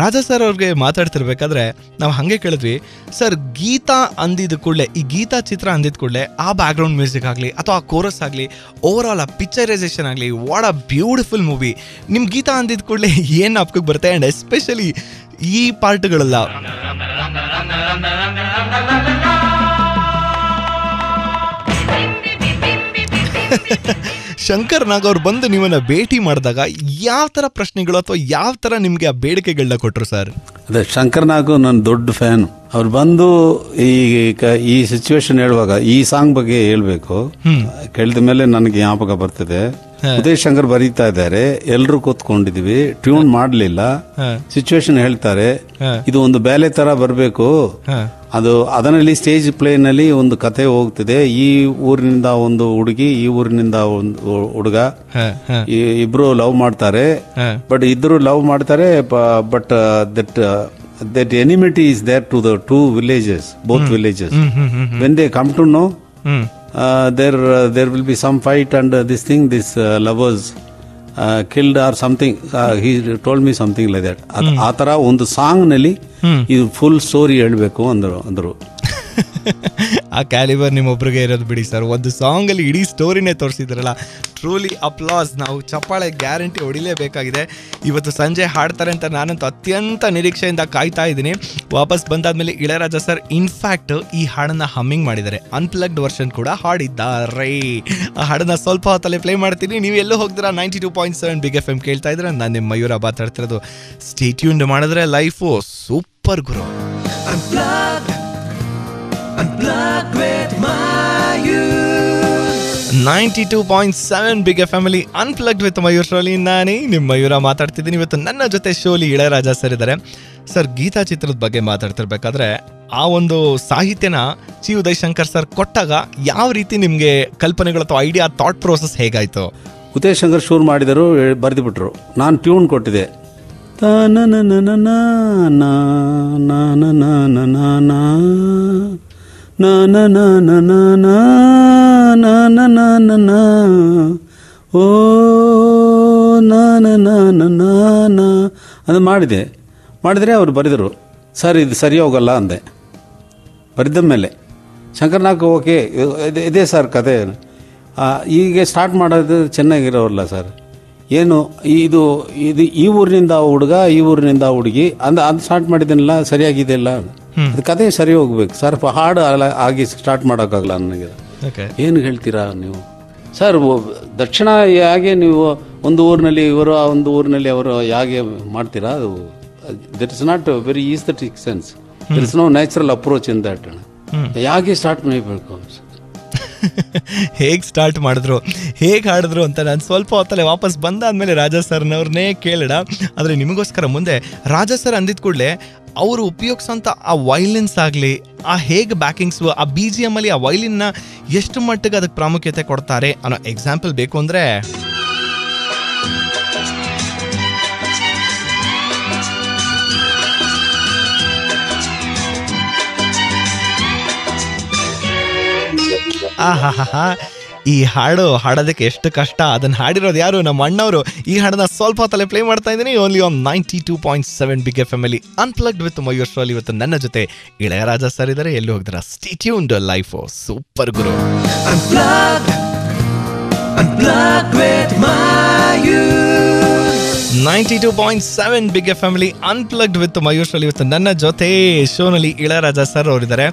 Raja sir ಅವ್ರಿಗೆ ಮಾತಾಡ್ತಿರ್ಬೇಕಾದ್ರೆ ನಾವು ಹಾಗೆ ಕೇಳಿದ್ವಿ, ಸರ್ ಗೀತಾ ಅಂದಿದ ಕೂಡಲೇ, ಈ ಗೀತಾ ಚಿತ್ರ ಅಂದಿದ ಕೂಡಲೇ ಆ ಬ್ಯಾಕ್ಗ್ರೌಂಡ್ ಮ್ಯೂಸಿಕ್ ಆಗಲಿ ಅಥವಾ ಆ ಕೋರಸ್ ಆಗಲಿ, ಓವರ್ ಆಲ್ ಆ ಪಿಕ್ಚರೈಸೇಷನ್ ಆಗಲಿ, ವಾಟ್ ಅ ಬ್ಯೂಟಿಫುಲ್ ಮೂವಿ. ನಿಮ್ಮ ಗೀತಾ ಅಂದಿದ ಕೂಡಲೇ ಏನು ಅಪ್ಕೋಗಿ ಬರುತ್ತೆ? ಆ್ಯಂಡ್ ಎಸ್ಪೆಷಲಿ ಈ ಪಾರ್ಟ್ಗಳೆಲ್ಲ ಶಂಕರ್ ನಾಗ್ ಅವ್ರು ಬಂದು ನಿಮ್ಮನ್ನ ಭೇಟಿ ಮಾಡಿದಾಗ ಯಾವ ಥರ ಪ್ರಶ್ನೆಗಳು ಅಥವಾ ಯಾವ ಥರ ನಿಮಗೆ ಆ ಬೇಡಿಕೆಗಳನ್ನ ಕೊಟ್ಟರು ಸರ್? ಅದೇ ಶಂಕರ್ ನಾಗು ನನ್ನ ದೊಡ್ಡ ಫ್ಯಾನ್. ಅವ್ರು ಬಂದು ಈ ಸಿಚುವೇಶನ್ ಹೇಳುವಾಗ ಈ ಸಾಂಗ್ ಬಗ್ಗೆ ಹೇಳ್ಬೇಕು ಕೇಳಿದ ಮೇಲೆ ನನಗೆ ಜ್ಞಾಪಕ ಬರ್ತದೆ. ಉದಯ್ ಶಂಕರ್ ಬರೀತಾ ಇದ್ದಾರೆ, ಎಲ್ರು ಕೂತ್ಕೊಂಡಿದೀವಿ, ಟ್ಯೂನ್ ಮಾಡ್ಲಿಲ್ಲ, ಸಿಚುವೇಶನ್ ಹೇಳ್ತಾರೆ ಇದು ಒಂದು ಬೇಲೆ ತರ ಬರಬೇಕು, ಅದರಲ್ಲಿ ಸ್ಟೇಜ್ ಪ್ಲೇ ನಲ್ಲಿ ಒಂದು ಕತೆ ಹೋಗ್ತಿದೆ. ಈ ಊರಿನಿಂದ ಒಂದು ಹುಡುಗಿ, ಈ ಊರಿನಿಂದ ಒಂದು ಹುಡುಗ, ಇಬ್ರು ಲವ್ ಮಾಡ್ತಾರೆ. ಬಟ್ ಇದ್ರು ಲವ್ ಮಾಡ್ತಾರೆ, but that enmity is there to the two villages, both villages. When they come to know, there will be some fight and this lovers killed or something. He told me something like that. ಆ ತರ ಒಂದು song ನಲ್ಲಿ ಇದು full story ಹೇಳ್ಬೇಕು ಅಂದ್ರು. ಆ calibre ನಿಮ್ಮೊಬ್ರಿಗೆ ಇರೋದು ಬಿಡಿ ಸರ್. ಒಂದು ಸಾಂಗಲ್ಲಿ ಇಡೀ ಸ್ಟೋರಿನೇ ತೋರಿಸಿದ್ರಲ್ಲ, ಟ್ರೂಲಿ ಅಪ್ಲಾಸ್. ನಾವು ಚಪ್ಪಾಳೆ ಗ್ಯಾರಂಟಿ ಹೊಡಿಲೇಬೇಕಾಗಿದೆ. ಇವತ್ತು ಸಂಜೆ ಹಾಡ್ತಾರೆ ಅಂತ ನಾನಂತೂ ಅತ್ಯಂತ ನಿರೀಕ್ಷೆಯಿಂದ ಕಾಯ್ತಾ ಇದ್ದೀನಿ. ವಾಪಸ್ ಬಂದಾದ್ಮೇಲೆ ಇಳಯರಾಜ ಸರ್ ಇನ್ಫ್ಯಾಕ್ಟ್ ಈ ಹಾಡನ್ನ ಹಮ್ಮಿಂಗ್ ಮಾಡಿದ್ದಾರೆ, ಅನ್ಪ್ಲಗ್ಡ್ ವರ್ಷನ್ ಕೂಡ ಹಾಡಿದ್ದಾರೆ. ಆ ಹಾಡನ್ನ ಸ್ವಲ್ಪ ಹೊತ್ತಲ್ಲೇ ಪ್ಲೇ ಮಾಡ್ತೀನಿ. ನೀವು ಎಲ್ಲೂ ಹೋಗ್ತೀರಾ, 92.7 ಬಿಗ್ ಎಫ್ ಎಂ ಕೇಳ್ತಾ ಇದ್ರೆ ನಾನು ನಿಮ್ಮ ಮಯೂರ ಮಾತಾಡ್ತಿರೋದು. ಸ್ಟೇ ಟ್ಯೂನ್ಡ್ ಮಾಡಿದ್ರೆ life super Guru. Unplugged with Mayur 92.7 big F family unplugged with Mayur ಶೋಲಿ. ನಾನೇ ನಿಮ್ಮ ಮಯೂರ ಮಾತಾಡ್ತಿದ್ದೀನಿ. ಇವತ್ತು ನನ್ನ ಜೊತೆ ಶೋಲಿ ಇಳಯರಾಜ ಸರ್ ಇದ್ದಾರೆ. ಸರ್, ಗೀತಾ ಚಿತ್ರದ ಬಗ್ಗೆ ಮಾತಾಡ್ತಿರ್ಬೇಕಾದ್ರೆ ಆ ಒಂದು ಸಾಹಿತ್ಯನ ಚಿ ಉದಯ್ ಶಂಕರ್ ಸರ್ ಕೊಟ್ಟಾಗ ಯಾವ ರೀತಿ ನಿಮಗೆ ಕಲ್ಪನೆಗಳು ಅಥವಾ ಐಡಿಯಾ, ಥಾಟ್ ಪ್ರೋಸೆಸ್ ಹೇಗಾಯ್ತು? ಉದಯ್ ಶಂಕರ್ ಶೂರ್ ಮಾಡಿದರು, ಬರೆದು ಬಿಟ್ರು. ನಾನು ಟ್ಯೂನ್ ಕೊಟ್ಟಿದ್ದೆ. ಓ ಅದು ಮಾಡಿದರೆ ಅವ್ರು ಬರೆದರು. ಸರ್ ಇದು ಸರಿ ಹೋಗಲ್ಲ ಅಂದೆ. ಬರೆದ ಮೇಲೆ ಶಂಕರ್ನಾಗ್ ಓಕೆ ಇದೇ ಸರ್ ಕತೆ, ಹೀಗೆ ಸ್ಟಾರ್ಟ್ ಮಾಡೋದು ಚೆನ್ನಾಗಿರೋಲ್ಲ ಸರ್. ಏನು ಇದು ಈ ಊರಿನಿಂದ ಹುಡುಗ, ಈ ಊರಿನಿಂದ ಹುಡುಗಿ ಅದು ಸ್ಟಾರ್ಟ್ ಮಾಡಿದ್ದೀನಲ್ಲ, ಸರಿಯಾಗಿದೆಯಲ್ಲ, ಅದು ಕತೆ ಸರಿ ಹೋಗ್ಬೇಕು ಸರ್. ಹಾಡು ಆಗಿ ಸ್ಟಾರ್ಟ್ ಮಾಡೋಕ್ಕಾಗಲ್ಲ ನನಗೆ. ಏನು ಹೇಳ್ತೀರಾ ನೀವು ಸರ್? ದಕ್ಷಿಣ ಹೇಗೆ ನೀವು ಒಂದು ಊರಿನಲ್ಲಿ ಇವರು, ಒಂದು ಊರಿನಲ್ಲಿ ಅವರು ಹೇಗೆ ಮಾಡ್ತೀರಾ? ಅದು that is not very aesthetic sense. There is no natural approach in that. ಹೇಗೆ ಸ್ಟಾರ್ಟ್ ಮಾಡಬೇಕು, ಹೇಗೆ ಸ್ಟಾರ್ಟ್ ಮಾಡಿದ್ರು, ಹೇಗೆ ಹಾಡಿದ್ರು ಅಂತ ನಾನು ಸ್ವಲ್ಪ ಹೊತ್ತಲ್ಲೇ ವಾಪಸ್ ಬಂದಾದ್ಮೇಲೆ ರಾಜಾ ಸರ್ನವ್ರನ್ನೇ ಕೇಳೋಣ. ಆದರೆ ನಿಮಗೋಸ್ಕರ ಮುಂದೆ ರಾಜಾ ಸರ್ ಅಂದಿದ ಕೂಡಲೇ ಅವರು ಉಪಯೋಗಿಸೋಂಥ ಆ ವೈಲಿನ್ಸ್ ಆಗಲಿ, ಆ ಹೇಗೆ ಬ್ಯಾಕಿಂಗ್ಸು, ಆ ಬಿ ಜಿ ಎಮ್ ಅಲ್ಲಿ ಆ ವೈಲಿನ್ನ ಎಷ್ಟು ಮಟ್ಟಿಗೆ ಅದಕ್ಕೆ ಪ್ರಾಮುಖ್ಯತೆ ಕೊಡ್ತಾರೆ ಅನ್ನೋ ಎಕ್ಸಾಂಪಲ್ ಬೇಕು ಅಂದರೆ ಈ ಹಾಡು ಹಾಡೋದಕ್ಕೆ ಎಷ್ಟು ಕಷ್ಟ. ಅದನ್ನು ಹಾಡಿರೋದು ಯಾರು? ನಮ್ಮ ಅಣ್ಣವರು. ಈ ಹಾಡನ್ನ ಸ್ವಲ್ಪ ಹೊತ್ತಲ್ಲೇ ಪ್ಲೇ ಮಾಡ್ತಾ ಇದ್ದೀನಿ only on 92.7 big F M ಅಲ್ಲಿ ಅನ್ಪ್ಲಗ್ಡ್ ವಿತ್ ಮಯೂರ್ ಶೋ. ಇವತ್ತು ನನ್ನ ಜೊತೆ ಇಳಯರಾಜ ಸರ್ ಇದ್ದಾರೆ. ಎಲ್ಲಿ ಹೋಗಿದಾರ? ಸ್ಟೇ ಟ್ಯೂನ್ಡ್, ಲೈಫ್ ಸೂಪರ್ ಗುರು. 92.7 big F family unplugged with Mayur ಅಲ್ಲಿ ಇವತ್ತು ನನ್ನ ಜೊತೆ ಶೋನಲ್ಲಿ ಇಳಯರಾಜ ಸರ್ ಅವರಿದ್ದಾರೆ.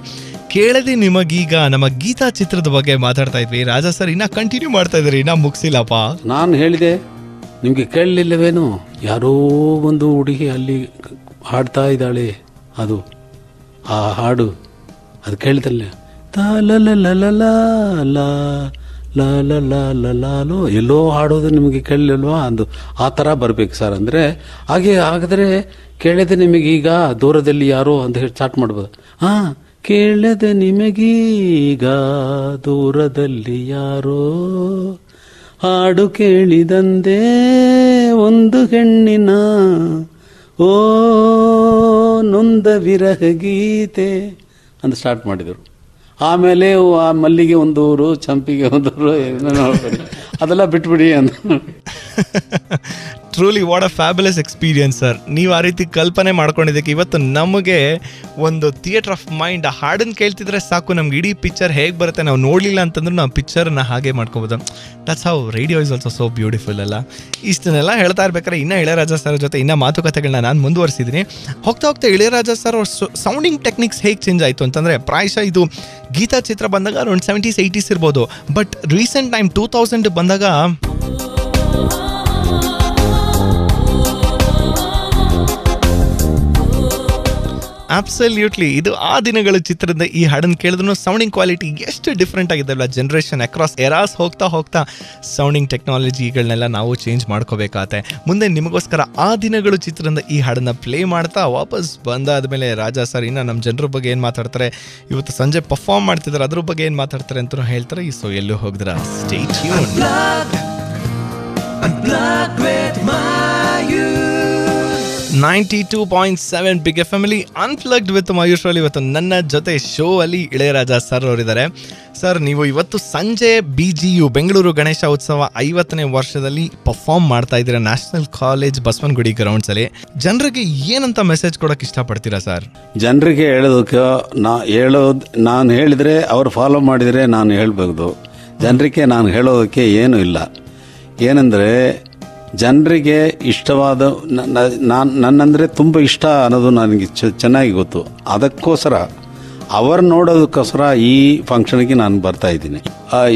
ಕೇಳದೆ ನಿಮಗೀಗ ನಮ್ಮ ಗೀತಾ ಚಿತ್ರದ ಬಗ್ಗೆ ಮಾತಾಡ್ತಾ ಇದ್ವಿ. ರಾಜಾ ಸರ್ ಇನ್ನ ಕಂಟಿನ್ಯೂ ಮಾಡ್ತಾ ಇದ್ರಿ, ಇನ್ನ ಮುಗಿಸಿಲ್ಲಪ್ಪ. ನಾನು ಹೇಳಿದೆ ನಿಮ್ಗೆ ಕೇಳಲಿಲ್ಲವೇನು, ಯಾರೋ ಒಂದು ಹುಡುಗಿ ಅಲ್ಲಿ ಹಾಡ್ತಾ ಇದ್ದಾಳೆ, ಅದು ಆ ಹಾಡು ಅದು ಕೇಳಿದಲ್ಲ, ಲಾಲೋ ಎಲ್ಲೋ ಹಾಡೋದು ನಿಮಗೆ ಕೇಳಲಿಲ್ವಾ, ಅಂದು ಆ ಥರ ಬರ್ಬೇಕು ಸರ್. ಅಂದರೆ ಹಾಗಾದರೆ ಕೇಳದೆ ನಿಮಗೀಗ ದೂರದಲ್ಲಿ ಯಾರೋ ಅಂತ ಹೇಳಿ ಸ್ಟಾರ್ಟ್ ಮಾಡ್ಬೋದು. ಹಾಂ, ಕೇಳದೆ ನಿಮಗೀಗ ದೂರದಲ್ಲಿ ಯಾರೋ ಹಾಡು ಕೇಳಿದಂದೇ ಒಂದು ಹೆಣ್ಣಿನ ಓ ನೊಂದ ವಿರಹ ಗೀತೆ ಅಂತ ಸ್ಟಾರ್ಟ್ ಮಾಡಿದರು. ಆಮೇಲೆ ಆ ಮಲ್ಲಿಗೆ ಒಂದೂರು, ಚಂಪಿಗೆ ಒಂದೂರು, ಅದೆಲ್ಲ ಬಿಟ್ಬಿಡಿ ಅಂತ. Truly what a fabulous experience sir. ನೀವು ಆ ರೀತಿ ಕಲ್ಪನೆ ಮಾಡ್ಕೊಂಡಿದ್ದಕ್ಕೆ ಇವತ್ತು ನಮಗೆ ಒಂದು ಥಿಯೇಟರ್ ಆಫ್ ಮೈಂಡ್. ಆ ಹಾಡನ್ನು ಕೇಳ್ತಿದ್ರೆ ಸಾಕು, ನಮ್ಗೆ ಇಡೀ ಪಿಕ್ಚರ್ ಹೇಗೆ ಬರುತ್ತೆ, ನಾವು ನೋಡಲಿಲ್ಲ ಅಂತಂದ್ರೂ ನಾವು ಪಿಕ್ಚರ್ನ ಹಾಗೆ ಮಾಡ್ಕೋಬೋದು. That's how radio is also so beautiful ಅಲ್ಲ. ಇಷ್ಟನ್ನೆಲ್ಲ ಹೇಳ್ತಾ ಇರ್ಬೇಕಾದ್ರೆ ಇನ್ನೂ ಇಳಯರಾಜ ಸರ್ ಜೊತೆ ಇನ್ನೂ ಮಾತುಕತೆಗಳನ್ನ ನಾನು ಮುಂದುವರಿಸಿದ್ದೀನಿ. ಹೋಗ್ತಾ ಹೋಗ್ತಾ ಇಳಯರಾಜ ಸರ್ ಅವ್ರ ಸೌಂಡಿಂಗ್ ಟೆಕ್ನಿಕ್ಸ್ ಹೇಗೆ ಚೇಂಜ್ ಆಯಿತು ಅಂತಂದರೆ, ಪ್ರಾಯಶಃ ಇದು ಗೀತಾ ಚಿತ್ರ ಬಂದಾಗ ಅರೌಂಡ್ 70s 80s ಇರ್ಬೋದು. ಬಟ್ ರೀಸೆಂಟ್ ಟೈಮ್ 2000 ಬಂದಾಗ ಅಬ್ಸಲ್ಯೂಟ್ಲಿ ಇದು ಆ ದಿನಗಳ ಚಿತ್ರದ ಈ ಹಾಡನ್ನು ಕೇಳಿದ್ರು ಸೌಂಡಿಂಗ್ ಕ್ವಾಲಿಟಿ ಎಷ್ಟು ಡಿಫ್ರೆಂಟ್ ಆಗಿದ್ದಲ್ಲ. ಜನರೇಷನ್ ಅಕ್ರಾಸ್ ಎರಾಸ್ ಹೋಗ್ತಾ ಹೋಗ್ತಾ ಸೌಂಡಿಂಗ್ ಟೆಕ್ನಾಲಜಿಗಳನ್ನೆಲ್ಲ ನಾವು ಚೇಂಜ್ ಮಾಡ್ಕೋಬೇಕಾಗತ್ತೆ. ಮುಂದೆ ನಿಮಗೋಸ್ಕರ ಆ ದಿನಗಳು ಚಿತ್ರದ ಈ ಹಾಡನ್ನು ಪ್ಲೇ ಮಾಡ್ತಾ ವಾಪಸ್ ಬಂದಾದಮೇಲೆ ರಾಜಾ ಸರ್ ಇನ್ನು ನಮ್ಮ ಜನರ ಬಗ್ಗೆ ಏನು ಮಾತಾಡ್ತಾರೆ, ಇವತ್ತು ಸಂಜೆ ಪರ್ಫಾರ್ಮ್ ಮಾಡ್ತಿದ್ದಾರೆ ಅದ್ರ ಬಗ್ಗೆ ಏನು ಮಾತಾಡ್ತಾರೆ ಅಂತಲೂ ಹೇಳ್ತಾರೆ. ಸೊ ಎಲ್ಲೂ ಹೋಗಿದ್ರ stay tune. 92.7 big F family unplugged with Mayur ಅಲ್ಲಿ ಇವತ್ತು ನನ್ನ ಜೊತೆ ಶೋ ಅಲ್ಲಿ ಇಳಯರಾಜ ಸರ್ ಅವರಿದ್ದಾರೆ. ಸರ್, ನೀವು ಇವತ್ತು ಸಂಜೆ BGU ಬೆಂಗಳೂರು ಗಣೇಶ ಉತ್ಸವ 50ನೇ ವರ್ಷದಲ್ಲಿ ಪರ್ಫಾರ್ಮ್ ಮಾಡ್ತಾ ಇದ್ದೀರಾ ನ್ಯಾಷನಲ್ ಕಾಲೇಜ್ ಬಸವನಗುಡಿ ಗ್ರೌಂಡ್ಸ್ ಅಲ್ಲಿ. ಜನರಿಗೆ ಏನಂತ ಮೆಸೇಜ್ ಕೊಡೋಕೆ ಇಷ್ಟಪಡ್ತೀರಾ ಸರ್? ಜನರಿಗೆ ಹೇಳೋದಕ್ಕೆ ನಾನು ಹೇಳಿದರೆ ಅವರು ಫಾಲೋ ಮಾಡಿದರೆ ನಾನು ಹೇಳ್ಬೋದು. ಜನರಿಗೆ ನಾನು ಹೇಳೋದಕ್ಕೆ ಏನೂ ಇಲ್ಲ. ಏನಂದರೆ ಜನರಿಗೆ ಇಷ್ಟವಾದ ನನ್ನಂದರೆ ತುಂಬ ಇಷ್ಟ ಅನ್ನೋದು ನನಗೆ ಚೆನ್ನಾಗಿ ಗೊತ್ತು. ಅದಕ್ಕೋಸ್ಕರ ಅವರು ನೋಡೋದಕ್ಕೋಸ್ಕರ ಈ ಫಂಕ್ಷನ್ಗೆ ನಾನು ಬರ್ತಾ ಇದ್ದೀನಿ.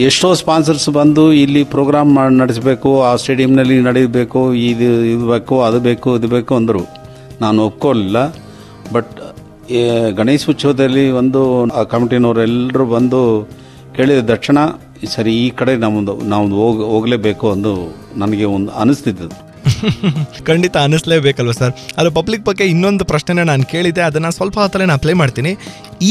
ಎಷ್ಟೋ ಸ್ಪಾನ್ಸರ್ಸ್ ಬಂದು ಇಲ್ಲಿ ಪ್ರೋಗ್ರಾಮ್ ನಡೆಸಬೇಕು, ಆ ಸ್ಟೇಡಿಯಂನಲ್ಲಿ ನಡೀಬೇಕು, ಇದು ಬೇಕು, ಅದು ಬೇಕು, ಇದು ಬೇಕು ಅಂದರು. ನಾನು ಒಪ್ಕೊಳ್ಳಿಲ್ಲ. ಬಟ್ ಗಣೇಶ ಉತ್ಸವದಲ್ಲಿ ಒಂದು ಆ ಕಮಿಟಿನವರೆಲ್ಲರೂ ಬಂದು ಕೇಳಿದ ತಕ್ಷಣ ಸರಿ ಈ ಕಡೆ ನಾವು ಹೋಗಲೇಬೇಕು ಅಂದು ನನಗೆ ಒಂದು ಅನಿಸ್ತಿದ್ದು. ಖಂಡಿತ ಅನ್ನಿಸ್ಲೇಬೇಕಲ್ವ ಸರ್. ಅದು ಪಬ್ಲಿಕ್ ಬಗ್ಗೆ ಇನ್ನೊಂದು ಪ್ರಶ್ನೆನ ನಾನು ಕೇಳಿದೆ, ಅದನ್ನು ಸ್ವಲ್ಪ ಹೊತ್ತಲ್ಲೇ ನಾನು ಪ್ಲೇ ಮಾಡ್ತೀನಿ.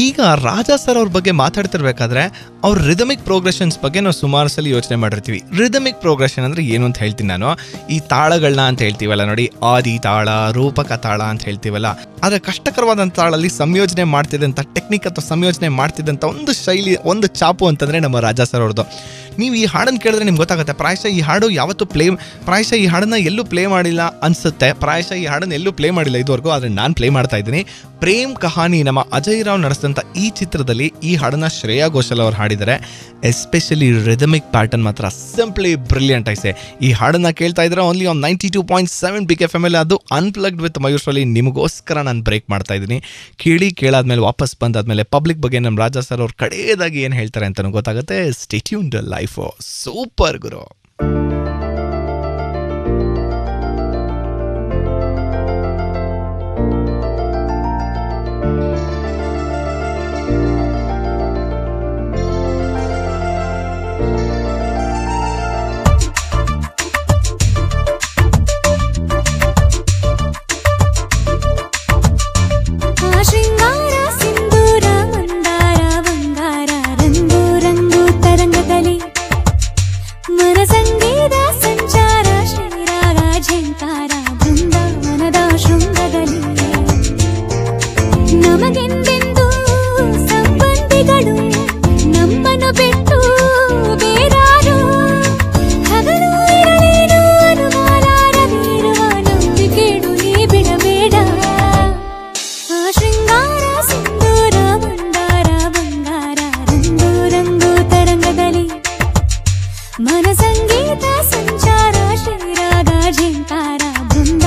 ಈಗ ರಾಜಾ ಸರ್ ಅವ್ರ ಬಗ್ಗೆ ಮಾತಾಡ್ತಿರ್ಬೇಕಾದ್ರೆ ಅವ್ರ ರಿದಮಿಕ್ ಪ್ರೋಗ್ರೆಷನ್ಸ್ ಬಗ್ಗೆ ನಾವು ಸುಮಾರು ಸಲ ಯೋಚನೆ ಮಾಡಿರ್ತೀವಿ. ರಿದಮಿಕ್ ಪ್ರೋಗ್ರೆಷನ್ ಅಂದರೆ ಏನು ಅಂತ ಹೇಳ್ತೀನಿ ನಾನು. ಈ ತಾಳಗಳನ್ನ ಅಂತ ಹೇಳ್ತೀವಲ್ಲ ನೋಡಿ, ಆದಿ ತಾಳ, ರೂಪಕ ತಾಳ ಅಂತ ಹೇಳ್ತೀವಲ್ಲ. ಆದರೆ ಕಷ್ಟಕರವಾದಂಥ ತಾಳಲ್ಲಿ ಸಂಯೋಜನೆ ಮಾಡ್ತಿದ್ದಂಥ ಟೆಕ್ನಿಕ್ ಅಥವಾ ಸಂಯೋಜನೆ ಮಾಡ್ತಿದ್ದಂಥ ಒಂದು ಶೈಲಿ, ಒಂದು ಚಾಪು ಅಂತಂದರೆ ನಮ್ಮ ರಾಜಾ ಸರ್ ಅವ್ರದ್ದು. ನೀವು ಈ ಹಾಡನ್ನು ಕೇಳಿದ್ರೆ ನಿಮ್ಗೆ ಗೊತ್ತಾಗುತ್ತೆ. ಪ್ರಾಯಶಃ ಈ ಹಾಡು ಯಾವತ್ತೂ ಪ್ರಾಯಶಃ ಈ ಹಾಡನ್ನು ಎಲ್ಲೂ ಪ್ಲೇ ಮಾಡಿಲ್ಲ ಅನಿಸುತ್ತೆ. ಪ್ರಾಯಶಃ ಈ ಹಾಡನ್ನು ಎಲ್ಲೂ ಪ್ಲೇ ಮಾಡಿಲ್ಲ ಇದುವರೆಗೂ, ಆದರೆ ನಾನು ಪ್ಲೇ ಮಾಡ್ತಾ ಇದ್ದೀನಿ. ಪ್ರೇಮ್ ಕಹಾನಿ ನಮ್ಮ ಅಜಯ್ ರಾವ್ ನಡೆಸಿದಂಥ ಈ ಚಿತ್ರದಲ್ಲಿ ಈ ಹಾಡನ್ನು ಶ್ರೇಯಾ ಘೋಷಾಲ್ ಅವರು ಹಾಡಿದ್ದಾರೆ. ಎಸ್ಪೆಷಲಿ ರಿದಮಿಕ್ ಪ್ಯಾಟರ್ನ್ ಮಾತ್ರ ಸಿಂಪ್ಲಿ ಬ್ರಿಲಿಯಂಟ್ ಐಸೆ. ಈ ಹಾಡನ್ನು ಕೇಳ್ತಾ ಇದ್ರೆ only on 92.7 big F family, ಅದು ಅನ್ಪ್ಲಗ್ಡ್ ವಿತ್ ಮಯೂರ್ ಅಲ್ಲಿ ನಿಮಗೋಸ್ಕರ ನಾನು ಬ್ರೇಕ್ ಮಾಡ್ತಾ ಇದ್ದೀನಿ. ಕೇಳಾದ್ಮೇಲೆ ವಾಪಸ್ ಬಂದಾದ್ಮೇಲೆ ಪಬ್ಲಿಕ್ ಬಗ್ಗೆ ನಮ್ಮ ರಾಜಾ ಸರ್ ಅವ್ರು ಕಡೆಯದಾಗಿ ಏನು ಹೇಳ್ತಾರೆ ಅಂತ ಗೊತ್ತಾಗುತ್ತೆ. Stay tuned. ಲೈಫ್ ಸೂಪರ್ ಗುರು. मन संगीत संचार Shriraga ಝೇಂಕಾರ Brinda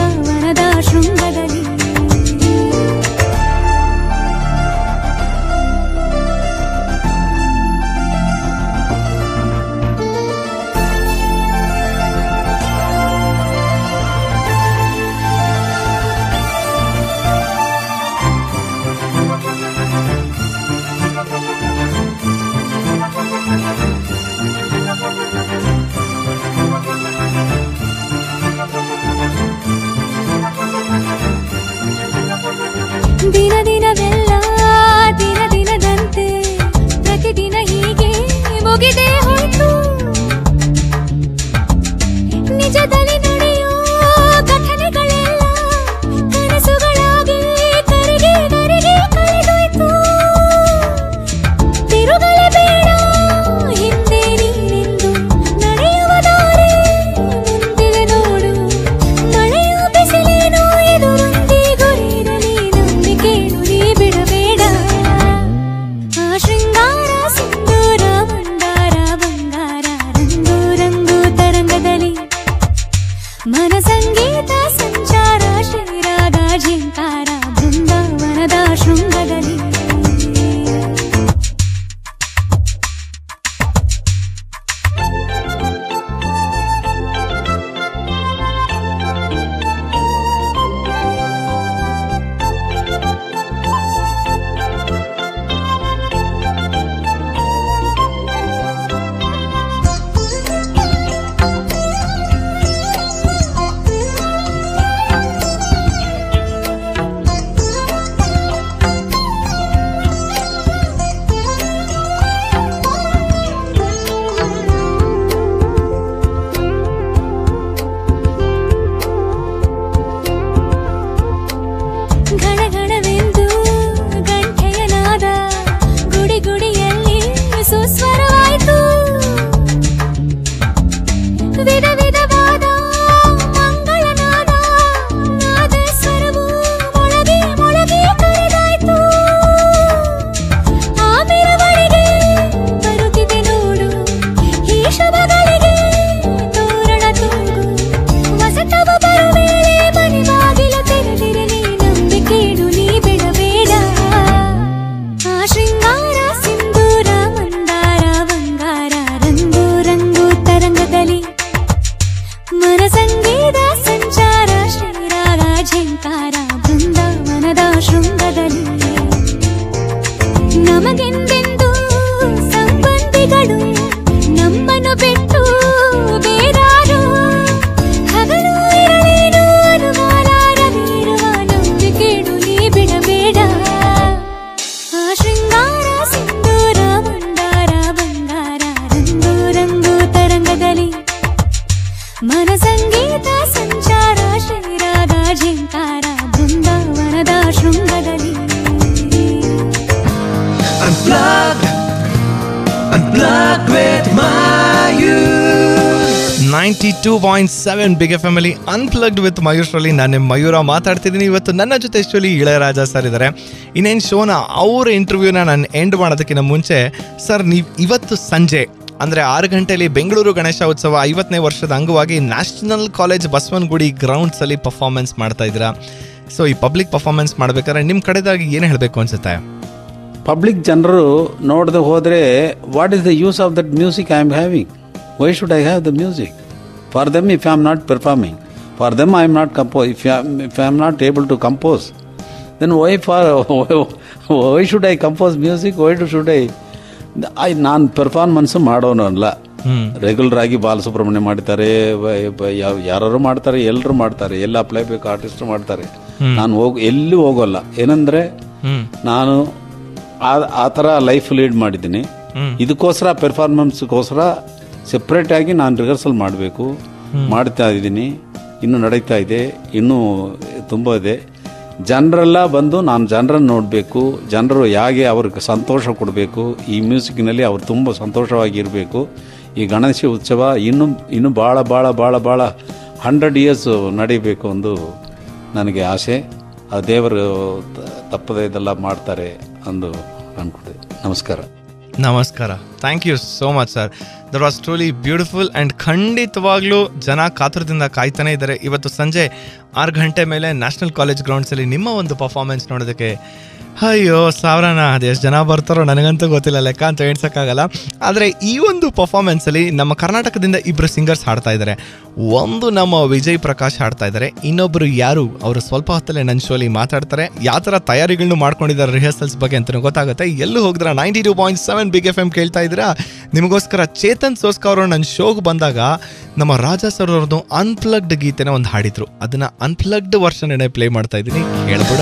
92.7 big F M ಅಲ್ಲಿ ಅನ್ಪ್ಲಗ್ಡ್ ವಿತ್ ಮಯೂರ್ರಲ್ಲಿ ನಾನು ನಿಮ್ಮ ಮಯೂರ ಮಾತಾಡ್ತಿದ್ದೀನಿ. ಇವತ್ತು ನನ್ನ ಜೊತೆ ಆ್ಯಕ್ಚುಲಿ ಇಳಯರಾಜ ಸರ್ ಇದ್ದಾರೆ. ಇನ್ನೇನು ಶೋನ ಅವರ ಇಂಟರ್ವ್ಯೂನ ನಾನು ಎಂಡ್ ಮಾಡೋದಕ್ಕಿಂತ ಮುಂಚೆ ಸರ್, ನೀವು ಇವತ್ತು ಸಂಜೆ ಅಂದರೆ 6 ಗಂಟೆಯಲ್ಲಿ ಬೆಂಗಳೂರು ಗಣೇಶ ಉತ್ಸವ 50ನೇ ವರ್ಷದ ಅಂಗವಾಗಿ ನ್ಯಾಷನಲ್ ಕಾಲೇಜ್ ಬಸವನಗುಡಿ ಗ್ರೌಂಡ್ಸಲ್ಲಿ ಪರ್ಫಾರ್ಮೆನ್ಸ್ ಮಾಡ್ತಾ ಇದ್ದೀರಾ. ಸೊ ಈ ಪಬ್ಲಿಕ್ ಪರ್ಫಾರ್ಮೆನ್ಸ್ ಮಾಡ್ಬೇಕಾದ್ರೆ ನಿಮ್ಮ ಕಡೆದಾಗಿ ಏನು ಹೇಳಬೇಕು ಅನ್ಸುತ್ತೆ? ಪಬ್ಲಿಕ್ ಜನರು ನೋಡದೆ ಹೋದರೆ what is the use of that music I am having? Why should I have the music? For them if I am not performing, for them I am not compose, if I am not able to compose, then why should I compose music? Why should ನಾನು performance ಮಾಡೋನು ಅಲ್ಲ. Regular ಆಗಿ ಬಾಲಸುಬ್ರಹ್ಮಣ್ಯ ಮಾಡ್ತಾರೆ, ಯಾರು ಮಾಡ್ತಾರೆ, ಎಲ್ಲರೂ ಮಾಡ್ತಾರೆ, ಎಲ್ಲ ಪ್ಲೇಬ್ಯಾಕ್ ಆರ್ಟಿಸ್ಟ್ ಮಾಡ್ತಾರೆ. ನಾನು ಎಲ್ಲೂ ಹೋಗೋಲ್ಲ. ಏನಂದ್ರೆ ನಾನು ಆ ಥರ ಲೈಫ್ ಲೀಡ್ ಮಾಡಿದ್ದೀನಿ. ಇದಕ್ಕೋಸ್ಕರ ಪರ್ಫಾರ್ಮೆನ್ಸ್ಗೋಸ್ಕರ ಸೆಪ್ರೇಟ್ ಆಗಿ ನಾನು ರಿಹರ್ಸಲ್ ಮಾಡಬೇಕು, ಮಾಡ್ತಾ ಇದ್ದೀನಿ. ಇನ್ನೂ ನಡೀತಾ ಇದೆ, ಇನ್ನೂ ತುಂಬ ಇದೆ. ಜನರೆಲ್ಲ ಬಂದು ನಾನು ಜನರನ್ನು ನೋಡಬೇಕು, ಜನರು ಹೇಗೆ ಅವ್ರಿಗೆ ಸಂತೋಷ ಕೊಡಬೇಕು, ಈ ಮ್ಯೂಸಿಕ್ನಲ್ಲಿ ಅವ್ರು ತುಂಬ ಸಂತೋಷವಾಗಿರಬೇಕು. ಈ ಗಣೇಶ ಉತ್ಸವ ಇನ್ನೂ ಭಾಳ 100 years ನಡೀಬೇಕು ಒಂದು ನನಗೆ ಆಸೆ. ಆ ದೇವರು ತಪ್ಪದೆ ಇದೆಲ್ಲ ಮಾಡ್ತಾರೆ ಅಂದು ಅಂದ್ಕೊಂಡೆ. ನಮಸ್ಕಾರ. Thank you so much sir. That was truly beautiful and ಖಂಡಿತವಾಗ್ಲೂ ಜನ ಕಾತುರದಿಂದ ಕಾಯ್ತಾನೆ ಇದ್ದಾರೆ ಇವತ್ತು ಸಂಜೆ 6 ಗಂಟೆ ಮೇಲೆ ನ್ಯಾಷನಲ್ ಕಾಲೇಜ್ ಗ್ರೌಂಡ್ಸಲ್ಲಿ ನಿಮ್ಮ ಒಂದು ಪರ್ಫಾರ್ಮೆನ್ಸ್ ನೋಡೋದಕ್ಕೆ. ಅಯ್ಯೋ ಸಾವಿರನ, ಅದೆಷ್ಟು ಜನ ಬರ್ತಾರೋ ನನಗಂತೂ ಗೊತ್ತಿಲ್ಲ, ಲೆಕ್ಕ ಅಂತ ಎಣಿಸೋಕ್ಕಾಗಲ್ಲ. ಆದರೆ ಈ ಒಂದು ಪರ್ಫಾರ್ಮೆನ್ಸಲ್ಲಿ ನಮ್ಮ ಕರ್ನಾಟಕದಿಂದ 2 ಸಿಂಗರ್ಸ್ ಹಾಡ್ತಾ ಇದ್ದಾರೆ. ಒಂದು ನಮ್ಮ ವಿಜಯ್ ಪ್ರಕಾಶ್ ಹಾಡ್ತಾ ಇದ್ದಾರೆ, ಇನ್ನೊಬ್ಬರು ಯಾರು ಅವರು ಸ್ವಲ್ಪ ಹೊತ್ತಲ್ಲೇ ನನ್ನ ಶೋಲಿ ಮಾತಾಡ್ತಾರೆ. ಯಾವ ಥರ ತಯಾರಿಗಳನ್ನೂ ಮಾಡ್ಕೊಂಡಿದ್ದಾರೆ ರಿಹರ್ಸಲ್ಸ್ ಬಗ್ಗೆ ಅಂತಲೂ ಗೊತ್ತಾಗುತ್ತೆ. ಎಲ್ಲೂ ಹೋಗಿದ್ರೆ 92.7 ಬಿಗ್ ಎಫ್ ಎಮ್ ಕೇಳ್ತಾ ಇದ್ದೀರಾ. ನಿಮಗೋಸ್ಕರ ಚೇತನ್ ಸೋಸ್ಕಾ ಅವರು ನನ್ನ ಶೋಗೆ ಬಂದಾಗ ನಮ್ಮ ರಾಜಾ ಸರ್ ಅವ್ರದ್ದು ಅನ್ಪ್ಲಗ್ಡ್ ಗೀತೆನ ಒಂದು ಹಾಡಿದ್ರು. ಅದನ್ನ ಅನ್ಪ್ಲಗ್ಡ್ ವರ್ಷನ್ ಪ್ಲೇ ಮಾಡ್ತಾ ಇದ್ದೀನಿ, ಹೇಳ್ಬಿಡ.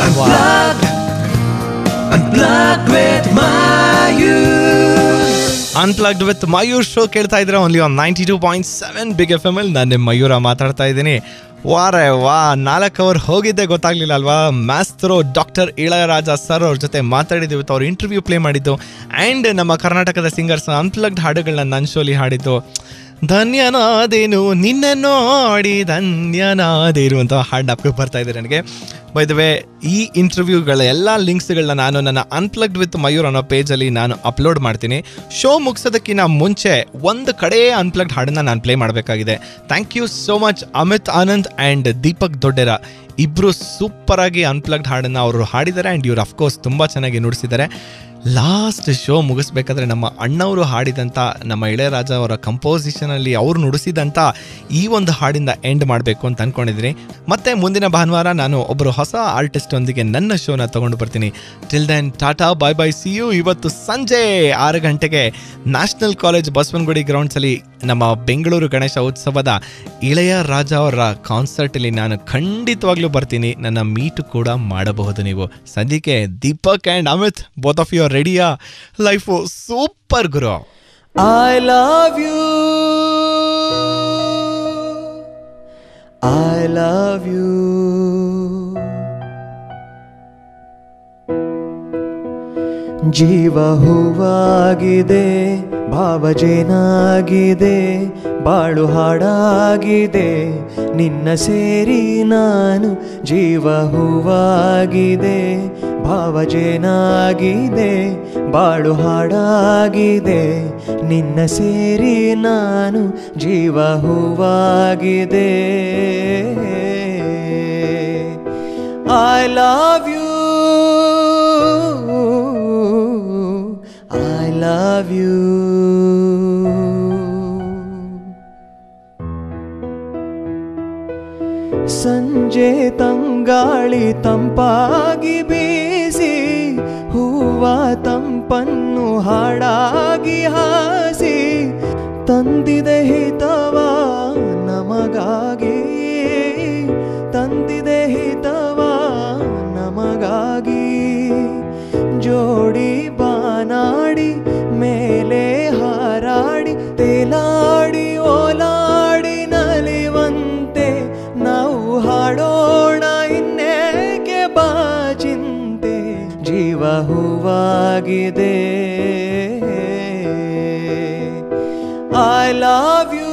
ಅನ್ಪ್ಲಗ್ಡ್ ವಿತ್ ಮಯೂರ್ ಶೋ ಕೇಳ್ತಾ ಇದ್ರೆ only on 92.7 big F M ಅಲ್ಲಿ. ನಾನು ನಿಮ್ಮ ಮಯೂರ ಮಾತಾಡ್ತಾ ಇದ್ದೀನಿ. ವಾರೇ 4 ಅವರ್ ಹೋಗಿದ್ದೆ ಗೊತ್ತಾಗ್ಲಿಲ್ಲ ಅಲ್ವಾ. ಮಾಸ್ತರೋ ಡಾಕ್ಟರ್ ಇಳಯರಾಜ ಸರ್ ಅವ್ರ ಜೊತೆ ಮಾತಾಡಿದ್ವಿ, ಅವ್ರ ಇಂಟರ್ವ್ಯೂ ಪ್ಲೇ ಮಾಡಿದ್ದು ಆ್ಯಂಡ್ ನಮ್ಮ ಕರ್ನಾಟಕದ ಸಿಂಗರ್ಸ್ ಅನ್ಪ್ಲಗ್ಡ್ ಹಾಡುಗಳನ್ನ ನನ್ನ ಶೋಲಿ ಹಾಡಿದ್ದು. ಧನ್ಯನಾದೇನು ನಿನ್ನ ನೋಡಿ ಧನ್ಯನಾದೇನು ಅಂತ ಹಾಡು ನಾಪಕ್ಕೆ ಬರ್ತಾ ಇದೆ ನನಗೆ. ಬೈ ದ ವೇ, ಈ ಇಂಟರ್ವ್ಯೂಗಳ ಎಲ್ಲ ಲಿಂಕ್ಸ್ಗಳನ್ನ ನಾನು ನನ್ನ ಅನ್ಪ್ಲಗ್ಡ್ ವಿತ್ ಮಯೂರ್ ಅನ್ನೋ ಪೇಜಲ್ಲಿ ನಾನು ಅಪ್ಲೋಡ್ ಮಾಡ್ತೀನಿ. ಶೋ ಮುಗಿಸೋದಕ್ಕಿಂತ ಮುಂಚೆ ಒಂದು ಕಡೆ ಅನ್ಪ್ಲಗ್ಡ್ ಹಾಡನ್ನ ನಾನು ಪ್ಲೇ ಮಾಡಬೇಕಾಗಿದೆ. Thank you so much Amit Anand and Deepak Doddera. ಇಬ್ಬರು ಸೂಪರಾಗಿ ಅನ್ಪ್ಲಗ್ಡ್ ಹಾಡನ್ನು ಅವರು ಹಾಡಿದ್ದಾರೆ ಆ್ಯಂಡ್ ಇವ್ರು ಅಫ್ಕೋರ್ಸ್ ತುಂಬ ಚೆನ್ನಾಗಿ ನುಡಿಸಿದ್ದಾರೆ. ಲಾಸ್ಟ್ ಶೋ ಮುಗಿಸ್ಬೇಕಾದ್ರೆ ನಮ್ಮ ಅಣ್ಣವರು ಹಾಡಿದಂಥ, ನಮ್ಮ ಇಳಯರಾಜ ಅವರ ಕಂಪೋಸಿಷನಲ್ಲಿ ಅವರು ನುಡಿಸಿದಂಥ ಈ ಒಂದು ಹಾಡಿಂದ ಎಂಡ್ ಮಾಡಬೇಕು ಅಂತ ಅಂದ್ಕೊಂಡಿದ್ದೀನಿ. ಮತ್ತು ಮುಂದಿನ ಭಾನುವಾರ ನಾನು ಒಬ್ಬರು ಹೊಸ ಆರ್ಟಿಸ್ಟ್ ಒಂದಿಗೆ ನನ್ನ ಶೋನ ತೊಗೊಂಡು ಬರ್ತೀನಿ. Till then tata bye bye, see you. ಇವತ್ತು ಸಂಜೆ 6 ಗಂಟೆಗೆ ನ್ಯಾಷನಲ್ ಕಾಲೇಜ್ ಬಸವನಗುಡಿ ಗ್ರೌಂಡ್ಸಲ್ಲಿ ನಮ್ಮ ಬೆಂಗಳೂರು ಗಣೇಶ ಉತ್ಸವದ ಇಳಯರಾಜ ಅವರ ಕಾನ್ಸರ್ಟಲ್ಲಿ ನಾನು ಖಂಡಿತವಾಗ್ಲೂ ಬರ್ತೀನಿ. ನನ್ನ ಮೀಟು ಕೂಡ ಮಾಡಬಹುದು ನೀವು. ಸದ್ಯಕ್ಕೆ Deepak and Amit, both of you are ರೆಡಿಯಾ? ಲೈಫು ಸೂಪರ್ ಗುರು. I love you, I love you. ಜೀವ ಹೂವಾಗಿದೆ, ಭಾವಜೇನಾಗಿದೆ, ಬಾಳು ಹಾಡಾಗಿದೆ, ನಿನ್ನ ಸೇರಿ ನಾನು. ಜೀವ ಹೂವಾಗಿದೆ, ಭಾವಜೇನಾಗಿದೆ, ಬಾಳು ಹಾಡಾಗಿದೆ, ನಿನ್ನ ಸೇರಿ ನಾನು. ಜೀವ ಹೂವಾಗಿದೆ. I love you, I love you. ಸಂಜೆ ತಂಗಾಳಿ ತಂಪಾಗಿ ಬೀಸಿ, ಹೂವ ತಂಪನ್ನು ಹಾಡಾಗಿ ಹಾಸಿ, ತಂದಿದೆ ಹಿತವ ನಮಗಾಗಿ, ತಂದಿದೆ ಹಿತವ ನಮಗಾಗಿ. ಜೋಡಿ ಬಾನಾಡಿ ಮೇಲೆ ಹಾರಾಡಿ, ತೇಲಾಡಿ ಓಲಾಡಿ ನಲಿವಂತೆ ನಾವು ಹಾಡೋಣ, ಇನ್ನೇಕೆ ಬಾಚಿಂತೆ. ಜೀವ ಹೂವಾಗಿದೆ. I love you,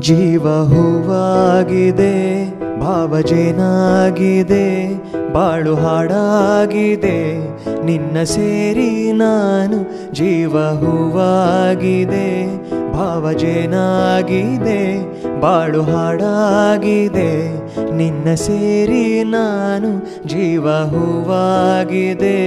ಜೀವ ಹೂವಾಗಿದೆ, ಭಾವಜೇನಾಗಿದೆ, ಬಾಳು ಹಾಡಾಗಿದೆ, ನಿನ್ನ ಸೇರಿ ನಾನು. ಜೀವ ಹೂವಾಗಿದೆ, ಭಾವಜೇನಾಗಿದೆ, ಬಾಳು ಹಾಡಾಗಿದೆ, ನಿನ್ನ ಸೇರಿ ನಾನು. ಜೀವ ಹೂವಾಗಿದೆ.